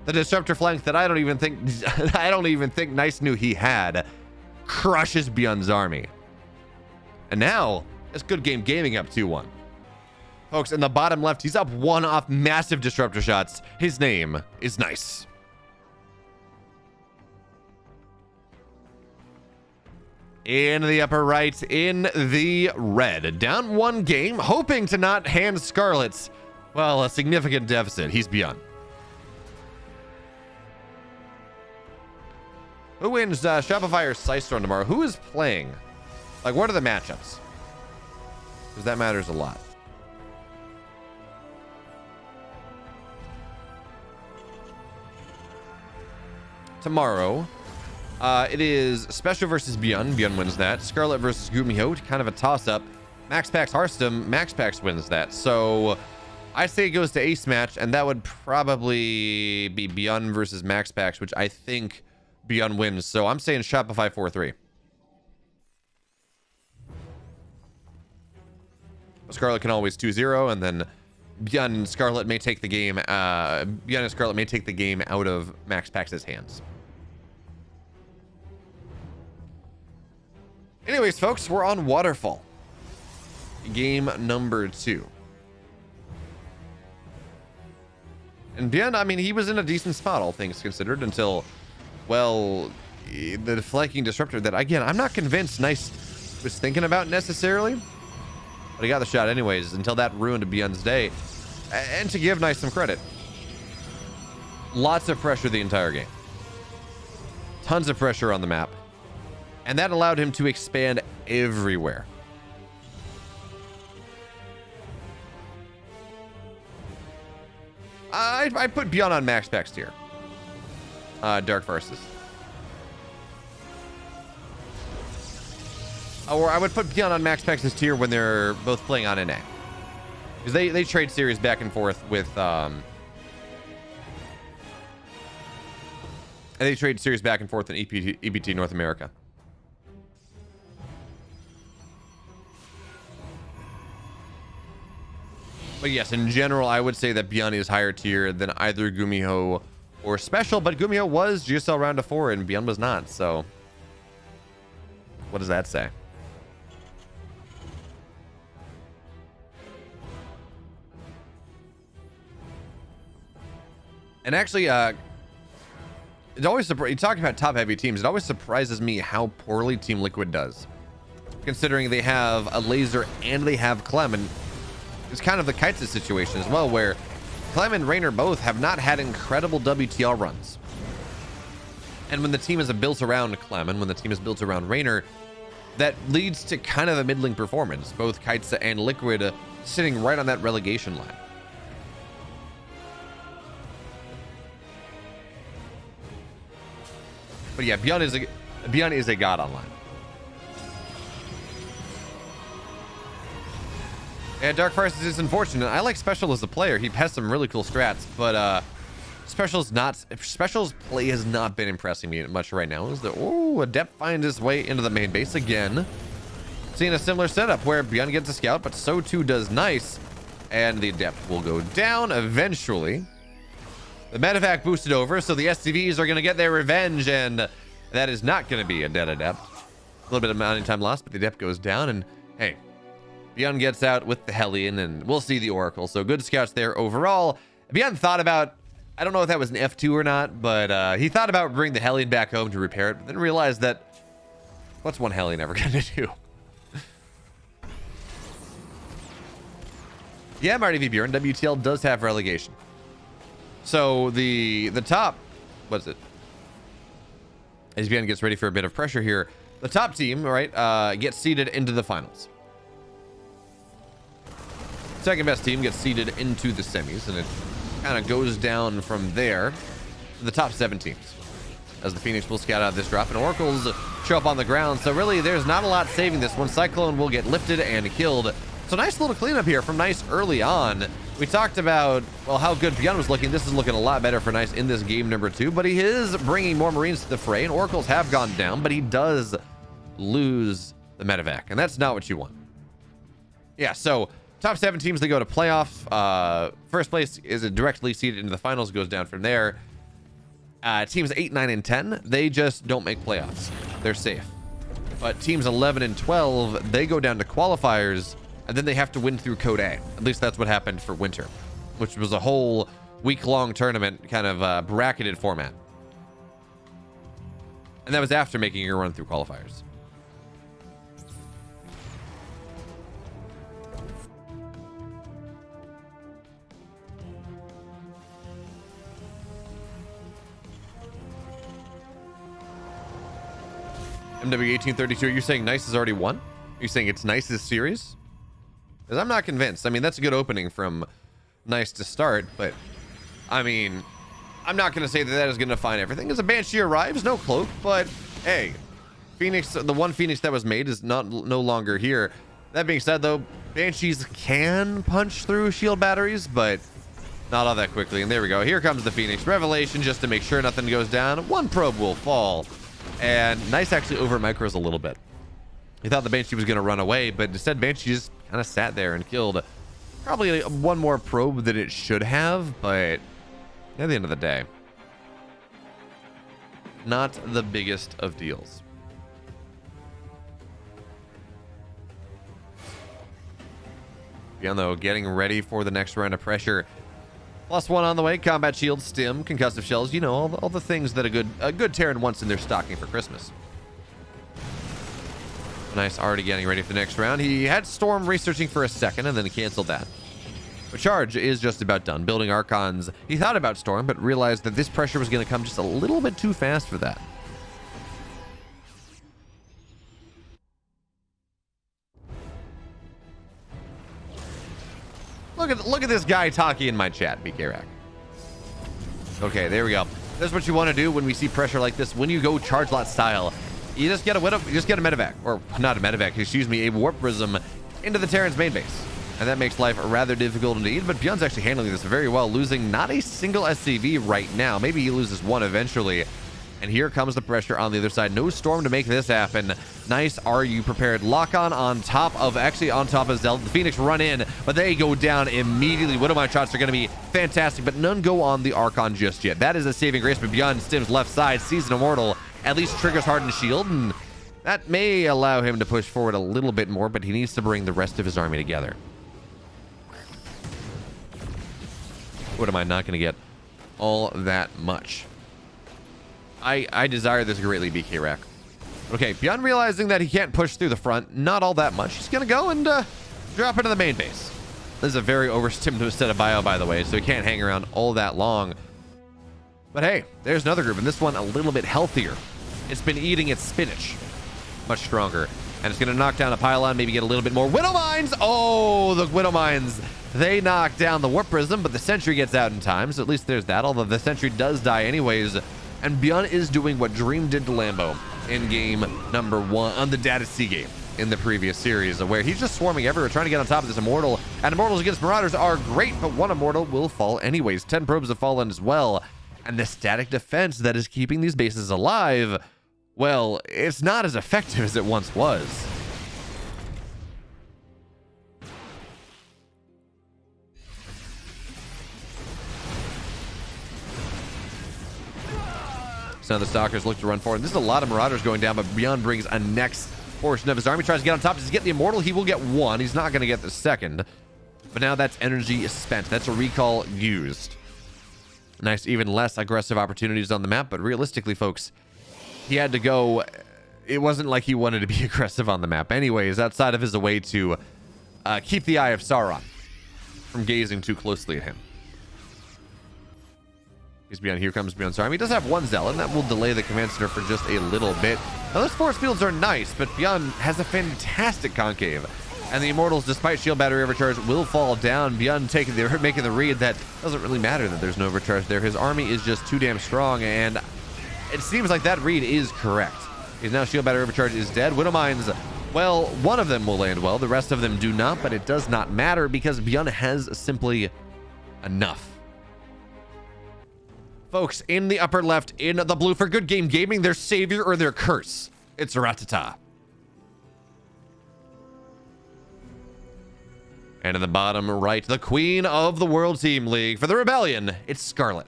The disruptor flank that I don't even think Nice knew he had crushes Byun's army. And now it's good game gaming up 2-1. Folks, in the bottom left, he's up 1 off massive disruptor shots. His name is Nice. In the upper right, in the red, down 1 game, hoping to not hand Scarlett's, well, a significant deficit. He's Byun. Who wins Shopify or Systorm tomorrow? Who is playing? Like, what are the matchups? Because that matters a lot. Tomorrow, it is Special versus Byun. Byun wins that. Scarlett versus Gumiho, kind of a toss-up. Max Pax Hearthstone, Max Pax wins that. So I say it goes to ace match, and that would probably be Byun versus Max Pax, which I think Byun wins. So I'm saying Shopify 4-3. Scarlett can always 2-0, and then Byun and Scarlett may take the game. Byun and Scarlett may take the game out of Max Pax's hands. Anyways, folks, we're on Waterfall. Game number 2. And Byun, I mean, he was in a decent spot, all things considered, until, well, the flanking disruptor that, again, I'm not convinced Nice was thinking about necessarily. But he got the shot anyways, until that ruined Byun's day. And to give Nice some credit, lots of pressure the entire game. Tons of pressure on the map. And that allowed him to expand everywhere. I put Byun on max specs tier. Dark Versus. Or I would put Byun on max specs tier when they're both playing on NA. Because they trade series back and forth with and they trade series back and forth in EBT North America. But yes, in general, I would say that Byun is higher tier than either Gumiho or Special, but Gumiho was GSL round of 4 and Byun was not, so what does that say? And actually, it's always you talk about top heavy teams. It always surprises me how poorly Team Liquid does, considering they have a laser and they have Clem, and it's kind of the Kites situation as well, where Clem and Raynor both have not had incredible WTL runs. And when the team is built around Clem and when the team is built around Raynor, that leads to kind of a middling performance. Both Kites and Liquid sitting right on that relegation line. But yeah, Byun is a god online. Yeah, Dark Forces is unfortunate. I like Special as a player. He has some really cool strats, but Special's play has not been impressing me much right now. Adept finds his way into the main base again. Seeing a similar setup where Byun gets a scout, but so too does Nice, and the Adept will go down eventually. The medevac boosted over, so the SCVs are going to get their revenge, and that is not going to be a dead Adept. A little bit of mounting time lost, but the Adept goes down, and hey, Byun gets out with the Hellion, and we'll see the Oracle. So good scouts there overall. Byun thought about, I don't know if that was an F2 or not, but he thought about bringing the Hellion back home to repair it, but then realized that what's one Hellion ever going to do? Yeah, Marty V. Bjorn, WTL does have relegation. So the top, what's it? As Byun gets ready for a bit of pressure here, the top team, right, gets seeded into the finals. Second best team gets seeded into the semis, and it kind of goes down from there to the top 7 teams. As the Phoenix will scout out this drop, and Oracles show up on the ground. So really, there's not a lot saving this one. Cyclone will get lifted and killed. So nice little cleanup here from Nice early on. We talked about, well, how good Byun was looking. This is looking a lot better for Nice in this game number 2, but he is bringing more Marines to the fray, and Oracles have gone down, but he does lose the medevac, and that's not what you want. Yeah, so top 7 teams, they go to playoff. First place is directly seeded into the finals, goes down from there. Teams 8, 9, and 10, they just don't make playoffs. They're safe. But teams 11 and 12, they go down to qualifiers, and then they have to win through Code A. At least that's what happened for Winter, which was a whole week-long tournament, kind of bracketed format. And that was after making your run through qualifiers. MW1832, are you saying Nice has already won? Are you saying it's Nice's series? Because I'm not convinced. I mean, that's a good opening from Nice to start, but I mean, I'm not going to say that that is going to define everything. As a Banshee arrives, no cloak, but hey, Phoenix, the one Phoenix that was made is no longer here. That being said, though, Banshees can punch through shield batteries, but not all that quickly. And there we go. Here comes the Phoenix Revelation, just to make sure nothing goes down. One probe will fall. And Nice actually over micros a little bit. He thought the Banshee was going to run away, but instead Banshee just kind of sat there and killed probably one more probe than it should have, but at the end of the day, not the biggest of deals. Byun, though, getting ready for the next round of pressure. +1 on the way, combat shield, stim, concussive shells, you know, all the things that a good Terran wants in their stocking for Christmas. Nice, already getting ready for the next round. He had Storm researching for a second and then he canceled that. But Charge is just about done. Building Archons, he thought about Storm, but realized that this pressure was going to come just a little bit too fast for that. look at this guy talking in my chat, BK Rack. Okay, there we go. That's what you want to do when we see pressure like this. When you go charge lot style, you just get a medevac, or not a medevac, excuse me, a warp prism into the Terran's main base. And that makes life rather difficult indeed, but Byun's actually handling this very well, losing not a single SCV right now. Maybe he loses one eventually. And here comes the pressure on the other side. No storm to make this happen. Nice, are you prepared? Lock on top of Zelda. The Phoenix run in, but they go down immediately. Widowmine shots are going to be fantastic, but none go on the Archon just yet. That is a saving grace, but Byun stims left side, sees an Immortal, at least triggers Hardened Shield, and that may allow him to push forward a little bit more, but he needs to bring the rest of his army together. What am I not going to get all that much? I desire this greatly, BK Rack. Okay, Byun realizing that he can't push through the front, not all that much. He's going to go and drop into the main base. This is a very overstimulated set of bio, by the way, so he can't hang around all that long. But hey, there's another group, and this one a little bit healthier. It's been eating its spinach. Much stronger. And it's going to knock down a pylon, maybe get a little bit more. Widow Mines! Oh, the Widow Mines. They knock down the Warp Prism, but the Sentry gets out in time, so at least there's that, although the Sentry does die anyways. And Byun is doing what Dream did to Lambo in game number 1 on the Data C game in the previous series, where he's just swarming everywhere, trying to get on top of this Immortal. And Immortals against Marauders are great, but one Immortal will fall anyways. 10 probes have fallen as well. And the static defense that is keeping these bases alive, well, it's not as effective as it once was. So now the Stalkers look to run forward. This is a lot of Marauders going down, but Byun brings a next portion of his army. Tries to get on top. Does he get the Immortal? He will get one. He's not going to get the second. But now that's energy spent. That's a recall used. Nice, even less aggressive opportunities on the map. But realistically, folks, he had to go. It wasn't like he wanted to be aggressive on the map. Anyways, outside of his way to keep the Eye of Sauron from gazing too closely at him. He's Byun. Here comes Byun's army. He does have one Zealot, and that will delay the command center for just a little bit. Now, those force fields are nice, but Byun has a fantastic concave. And the Immortals, despite shield battery overcharge, will fall down. Byun making the read that doesn't really matter that there's no overcharge there. His army is just too damn strong, and it seems like that read is correct. He's now shield battery overcharge is dead. Widow Mines, well, one of them will land well. The rest of them do not, but it does not matter because Byun has simply enough. Folks, in the upper left, in the blue for Good Game Gaming, their savior or their curse. It's Ratatta. And in the bottom right, the queen of the World Team League. For the Rebellion, it's Scarlett.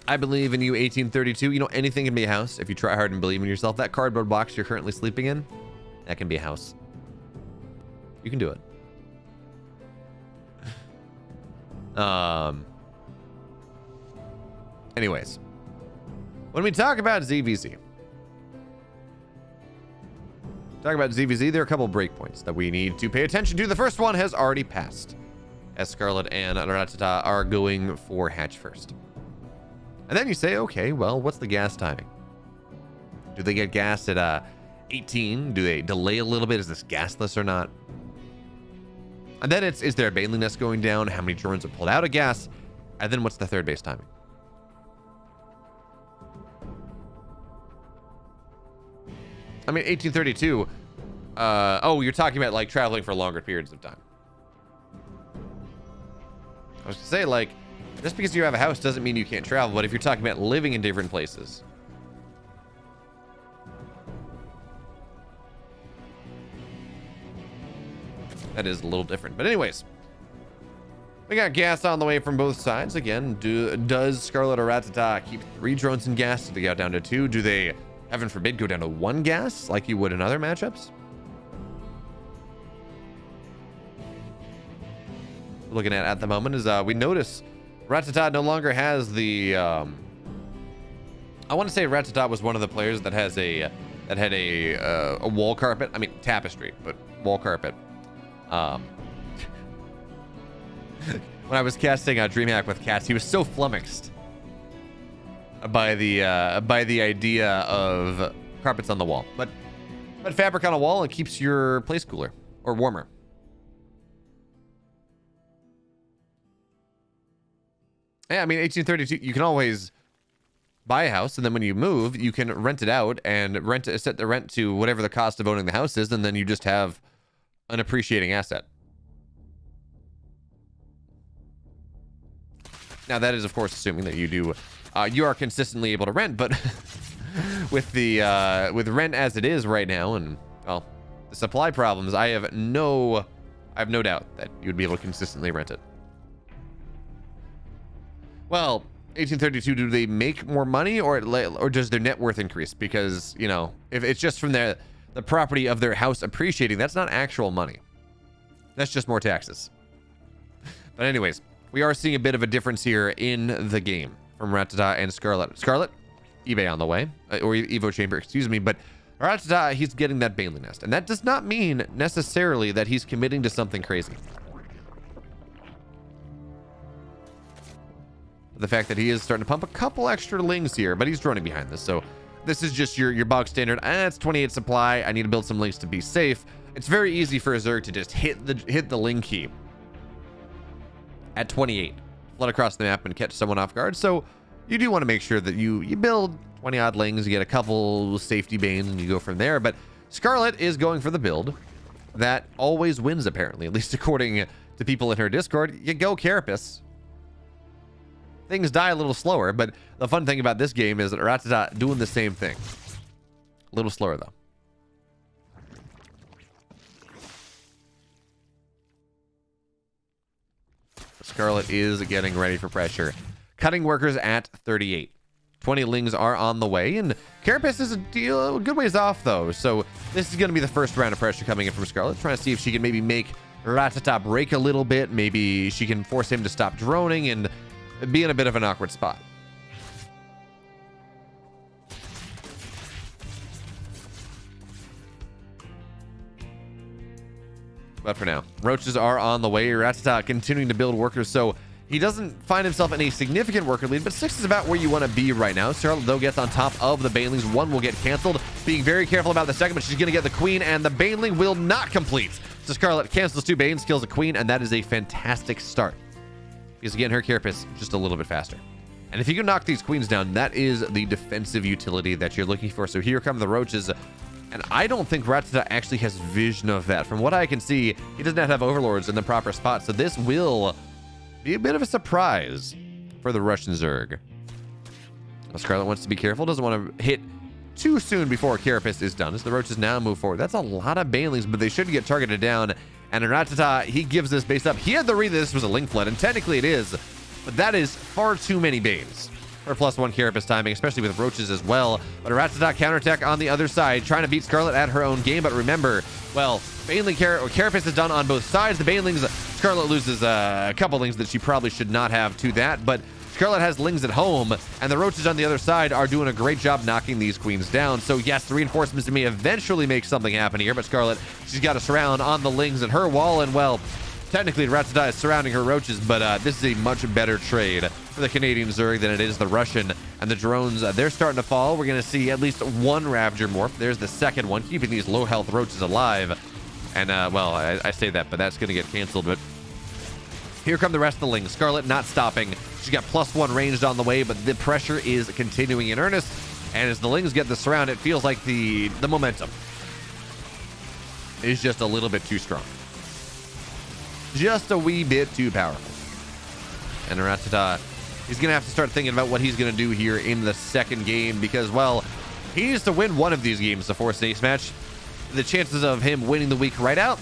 I believe in you, 1832. You know, anything can be a house if you try hard and believe in yourself. That cardboard box you're currently sleeping in, that can be a house. You can do it. Anyways, when we talk about ZVZ, there are a couple breakpoints that we need to pay attention to. The first one has already passed, as Scarlett and Ratatta are going for hatch first. And then you say, okay, well, what's the gas timing? Do they get gas at 18? Do they delay a little bit? Is this gasless or not? And then is there a Baneling nest going down? How many drones are pulled out of gas? And then what's the third base timing? I mean, 1832. Oh, you're talking about like traveling for longer periods of time. I was gonna say, like, just because you have a house doesn't mean you can't travel, but if you're talking about living in different places. That is a little different. But anyways, we got gas on the way from both sides. Again, does Scarlett or Ratatta keep 3 drones in gas? Do they go down to 2? Do they, heaven forbid, go down to 1 gas like you would in other matchups? Looking at the moment is we notice Ratatta no longer has the I want to say Ratatta was one of the players that has a wall carpet. I mean tapestry, but wall carpet. When I was casting DreamHack with Cats, he was so flummoxed by the idea of carpets on the wall. But Put fabric on a wall and keeps your place cooler or warmer. Yeah, I mean, 1832, you can always buy a house, and then when you move, you can rent it out and set the rent to whatever the cost of owning the house is, and then you just have an appreciating asset. Now, that is, of course, assuming that you are consistently able to rent, but with rent as it is right now, and well, the supply problems, I have no doubt that you would be able to consistently rent it. Well, 1832, do they make more money, or does their net worth increase? Because, you know, if it's just from the property of their house appreciating, that's not actual money. That's just more taxes. But anyways, we are seeing a bit of a difference here in the game from Ratatta and Scarlett. Scarlett, eBay on the way, or Evo Chamber, excuse me, but Ratatta, he's getting that Bailey nest, and that does not mean necessarily that he's committing to something crazy. The fact that he is starting to pump a couple extra lings here, but he's droning behind this, so this is just your bog standard. It's 28 supply. I need to build some lings to be safe. It's very easy for a Zerg to just hit the ling key at 28, flood across the map and catch someone off guard. So you do want to make sure that you build 20 odd lings, you get a couple safety banes, and you go from there. But Scarlett is going for the build that always wins, apparently, at least according to people in her Discord. You go Carapace. Things die a little slower, but the fun thing about this game is that Ratatta doing the same thing. A little slower, though. Scarlett is getting ready for pressure. Cutting workers at 38. 20 lings are on the way, and Carapace is a good ways off, though. So this is going to be the first round of pressure coming in from Scarlett, trying to see if she can maybe make Ratatta break a little bit. Maybe she can force him to stop droning and be in a bit of an awkward spot. But for now, roaches are on the way. Ratatta continuing to build workers, so he doesn't find himself in a significant worker lead, but 6 is about where you want to be right now. Scarlett, though, gets on top of the banelings. One will get canceled. Being very careful about the second, but she's going to get the queen, and the baneling will not complete. So Scarlett cancels 2 banes, kills a queen, and that is a fantastic start. Because again, her Carapace just a little bit faster. And if you can knock these queens down, that is the defensive utility that you're looking for. So here come the roaches. And I don't think Ratatta actually has vision of that. From what I can see, he does not have overlords in the proper spot. So this will be a bit of a surprise for the Russian Zerg. Well, Scarlett wants to be careful. Doesn't want to hit too soon before Carapace is done. As the roaches now move forward. That's a lot of banelings, but they should get targeted down. And Ratatta, he gives this base up. He had the read that this was a link flood, and technically it is, but that is far too many banes for +1 Carapace timing, especially with roaches as well. But Ratatta counterattack on the other side, trying to beat Scarlett at her own game. But remember, well, Carapace is done on both sides. The banelings, Scarlett loses a couple lings that she probably should not have to that, but Scarlett has lings at home, and the roaches on the other side are doing a great job knocking these queens down. So yes, the reinforcements may eventually make something happen here, but Scarlett, she's got a surround on the lings at her wall, and well, technically Ratatta is surrounding her roaches, but this is a much better trade for the Canadian Zerg than it is the Russian. And the drones, they're starting to fall. We're going to see at least one Ravager morph. There's the second one, keeping these low health roaches alive. And well, I say that, but that's going to get canceled. But here come the rest of the lings. Scarlett not stopping. She's got +1 ranged on the way, but the pressure is continuing in earnest. And as the lings get the surround, it feels like the momentum is just a little bit too strong. Just a wee bit too powerful. And Ratatta, he's going to have to start thinking about what he's going to do here in the second game because, well, he needs to win one of these games to force an ace match. The chances of him winning the week right out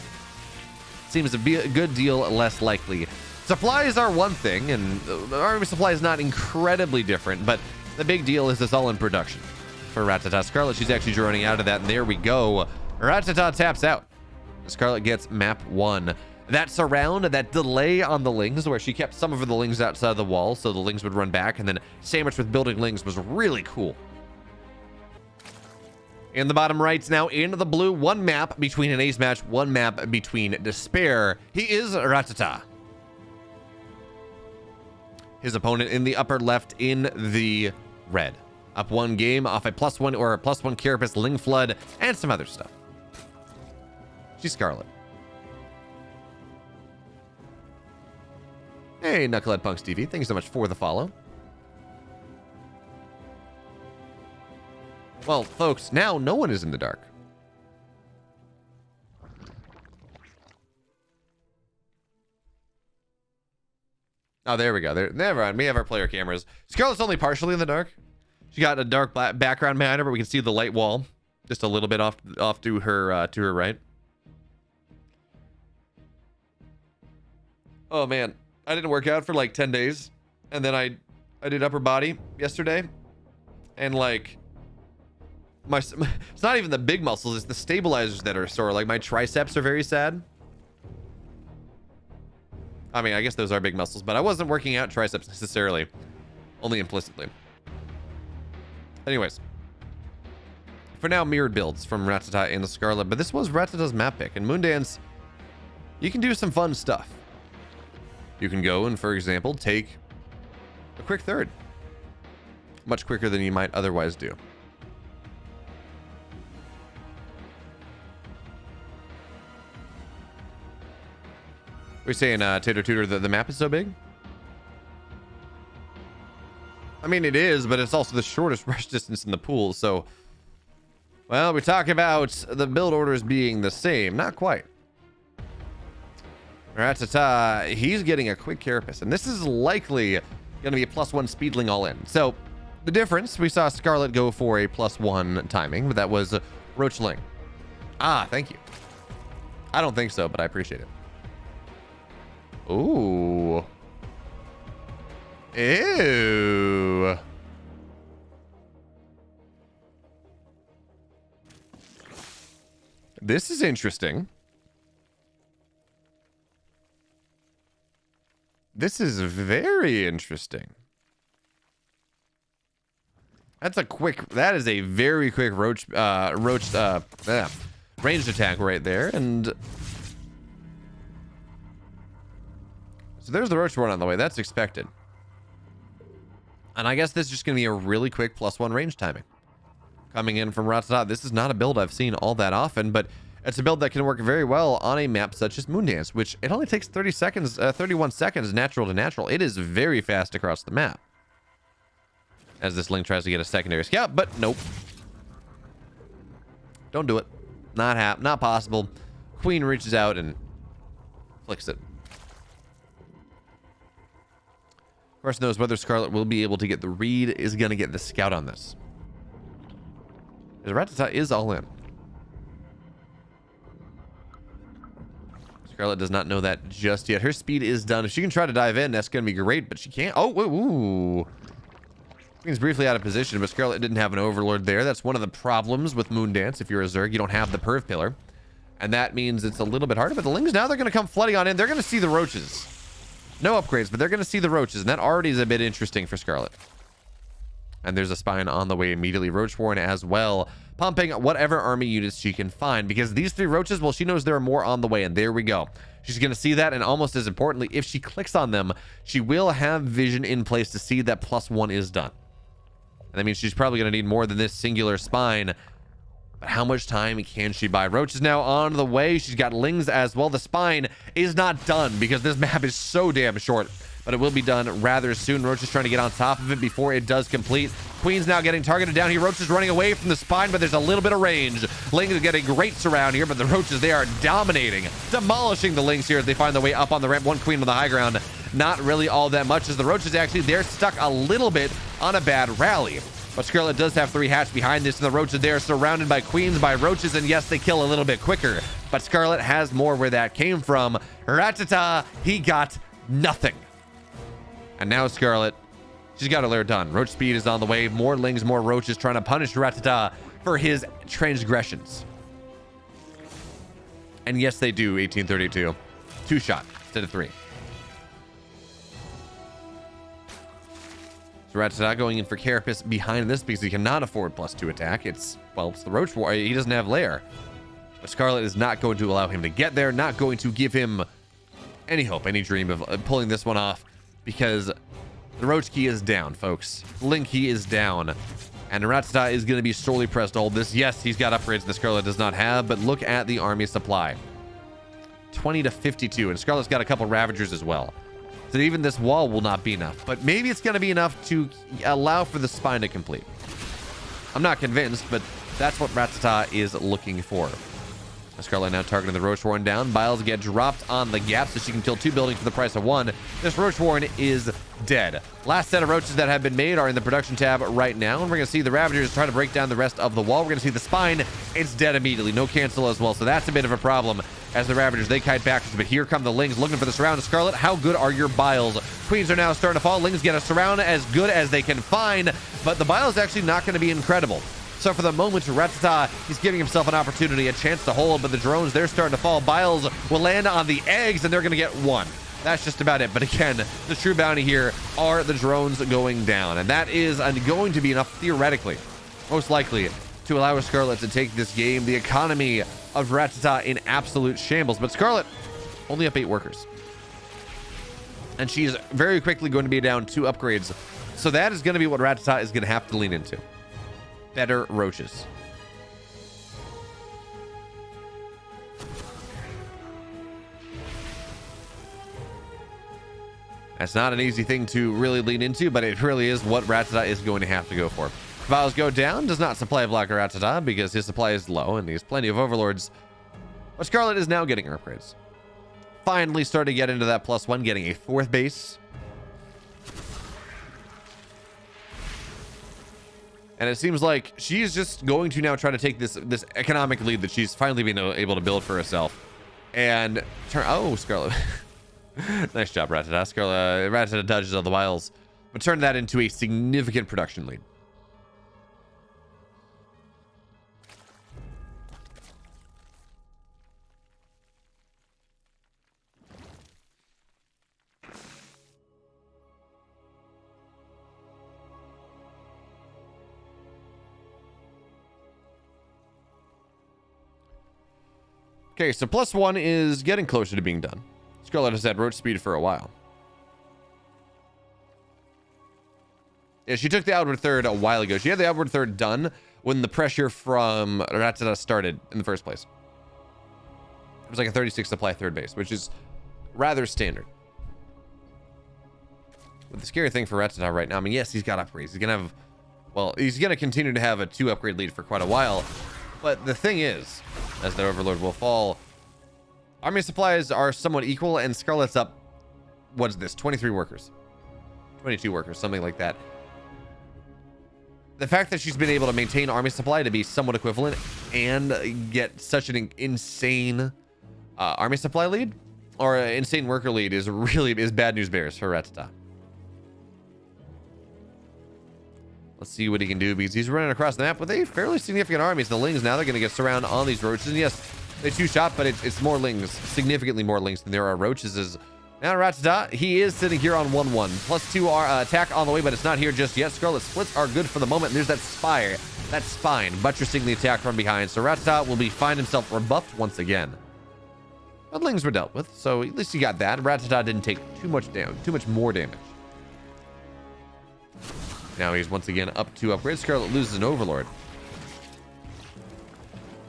seems to be a good deal less likely. Supplies are one thing, and the army supply is not incredibly different, but the big deal is it's all in production. For Ratatta, Scarlett, she's actually droning out of that, and there we go. Ratatta taps out. Scarlett gets map 1. That surround, that delay on the lings, where she kept some of the lings outside the wall, so the lings would run back, and then sandwiched with building lings was really cool. In the bottom right, now into the blue, one map between an ace match, one map between despair. He is Ratatta. His opponent in the upper left in the red. Up 1 game off a +1 or a +1 Carapace Ling Flood and some other stuff. She's Scarlett. Hey, Knucklehead Punks TV. Thank you so much for the follow. Well, folks, now no one is in the dark. Oh, there we go. Never mind. We have our player cameras. Scarlett's only partially in the dark. She got a dark black background behind her, but we can see the light wall just a little bit off to her right. Oh man, I didn't work out for like 10 days, and then I did upper body yesterday, and like it's not even the big muscles, it's the stabilizers that are sore. Like my triceps are very sad. I mean, I guess those are big muscles, but I wasn't working out triceps necessarily, only implicitly. Anyways, for now, mirrored builds from Ratatta and the Scarlett, but this was Ratatta's map pick. And Moondance, you can do some fun stuff. You can go and, for example, take a quick third, much quicker than you might otherwise do. We're saying, Tater Tutor, that the map is so big? I mean, it is, but it's also the shortest rush distance in the pool, so... Well, we talk about the build orders being the same. Not quite. Ratatta, he's getting a quick carapace, and this is likely going to be a +1 speedling all in. So, the difference, we saw Scarlett go for a +1 timing, but that was Roachling. Ah, thank you. I don't think so, but I appreciate it. Ooh. Ew. This is interesting. This is very interesting. That is a very quick ranged attack right there. And so there's the Roach one on the way. That's expected. And I guess this is just going to be a really quick +1 range timing. Coming in from Ratatta. This is not a build I've seen all that often, but it's a build that can work very well on a map such as Moondance, which it only takes 31 seconds natural to natural. It is very fast across the map. As this Link tries to get a secondary scout, but nope. Don't do it. Not possible. Queen reaches out and flicks it. Of course, knows whether Scarlett will be able to get the read, is going to get the scout on this. Ratatta is all in. Scarlett does not know that just yet. Her speed is done. If she can try to dive in, that's going to be great, but she can't. Oh, ooh. Queen's briefly out of position, but Scarlett didn't have an overlord there. That's one of the problems with Moondance. If you're a Zerg, you don't have the perv pillar. And that means it's a little bit harder, but the Lings now, they're going to come flooding on in. They're going to see the roaches. No upgrades, but they're going to see the roaches, and that already is a bit interesting for Scarlett. And there's a spine on the way immediately. Roachborn as well, pumping whatever army units she can find, because these 3 roaches, well, she knows there are more on the way, and there we go. She's going to see that, and almost as importantly, if she clicks on them, she will have vision in place to see that +1 is done. And that means she's probably going to need more than this singular spine. But how much time can she buy? Roach is now on the way. She's got Lings as well. The spine is not done because this map is so damn short, but it will be done rather soon. Roach is trying to get on top of it before it does complete. Queen's now getting targeted down here. Roach is running away from the spine, but there's a little bit of range. Ling is getting great surround here, but the Roaches, they are dominating, demolishing the Lings here as they find their way up on the ramp. One Queen on the high ground. Not really all that much, as the Roaches actually, they're stuck a little bit on a bad rally. But Scarlett does have 3 hats behind this, and the Roaches, they are surrounded by Queens, by Roaches, and yes, they kill a little bit quicker. But Scarlett has more where that came from. Ratatta, he got nothing. And now Scarlett, she's got her lair done. Roach speed is on the way. More Lings, more Roaches trying to punish Ratatta for his transgressions. And yes, they do, 1832. 2 shot instead of 3. So Ratatta going in for Carapace behind this because he cannot afford +2 attack. It's the Roach War. He doesn't have lair. But Scarlett is not going to allow him to get there, not going to give him any hope, any dream of pulling this one off, because the Roach key is down, folks. Link key is down. And Ratatta is going to be sorely pressed to hold this. Yes, he's got upgrades the Scarlett does not have, but look at the army supply. 20 to 52, and Scarlett's got a couple Ravagers as well. So even this wall will not be enough, but maybe it's going to be enough to allow for the spine to complete. I'm not convinced, but that's what Ratatta is looking for. Scarlett now targeting the Roach Warren down. Biles get dropped on the gap so she can kill 2 buildings for the price of 1. This Roach Warren is dead. Last set of roaches that have been made are in the production tab right now, and we're going to see the Ravagers try to break down the rest of the wall. We're going to see the spine. It's dead immediately. No cancel as well, so that's a bit of a problem as the Ravagers, they kite backwards, but here come the Lings looking for the surround. Scarlett, how good are your Biles? Queens are now starting to fall. Lings get a surround as good as they can find, but the Bile is actually not going to be incredible. So for the moment, Ratatta, he's giving himself an opportunity, a chance to hold, but the drones, they're starting to fall. Biles will land on the eggs, and they're going to get 1. That's just about it. But again, the true bounty here are the drones going down, and that is going to be enough, theoretically, most likely, to allow Scarlett to take this game. The economy of Ratatta in absolute shambles, but Scarlett only up 8 workers. And she's very quickly going to be down 2 upgrades. So that is going to be what Ratatta is going to have to lean into. Better roaches. That's not an easy thing to really lean into, but it really is what Ratatta is going to have to go for. Vials go down, does not supply block Ratatta because his supply is low and he has plenty of overlords. But Scarlett is now getting upgrades. Finally starting to get into that +1, getting a 4th base. And it seems like she's just going to now try to take this economic lead that she's finally been able to build for herself. And turn... Oh, Scarlett. Nice job, Ratatta. Scarlett, Ratatta dodges all the wiles, but turn that into a significant production lead. Okay, so +1 is getting closer to being done. Scarlett has had roach speed for a while. Yeah, she took the outward third a while ago. She had the outward third done when the pressure from Ratatta started in the first place. It was like a 36 supply third base, which is rather standard. But the scary thing for Ratatta right now, I mean, yes, he's got upgrades. He's gonna have, well, he's gonna continue to have a 2 upgrade lead for quite a while. But the thing is, as the Overlord will fall, army supplies are somewhat equal, and Scarlett's up, what is this, 23 workers? 22 workers, something like that. The fact that she's been able to maintain army supply to be somewhat equivalent and get such an insane army supply lead, or insane worker lead, is bad news bears for Ratatta. Let's see what he can do, because he's running across the map with a fairly significant army. So the Lings now, they're going to get surrounded on these roaches. And yes, they 2-shot, but it's more Lings, significantly more Lings than there are roaches. As now Ratatta, he is sitting here on 1-1. +2 attack on the way, but it's not here just yet. Scarlet splits are good for the moment. And there's that spine buttressing the attack from behind. So Ratatta will find himself rebuffed once again. But Lings were dealt with, so at least he got that. Ratatta didn't take too much more damage. Now he's once again up 2 upgrades. Scarlett loses an Overlord.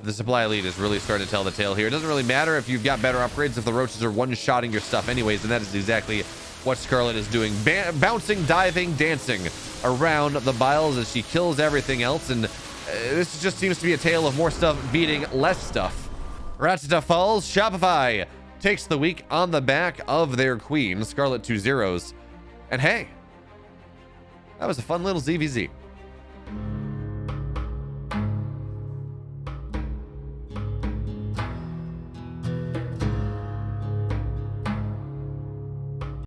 The supply lead is really starting to tell the tale here. It doesn't really matter if you've got better upgrades if the roaches are one-shotting your stuff anyways, and that is exactly what Scarlett is doing. Bouncing, diving, dancing around the Biles as she kills everything else, and this just seems to be a tale of more stuff beating less stuff. Ratatta falls. Shopify takes the week on the back of their queen. Scarlett 2 0s. And hey, that was a fun little ZVZ.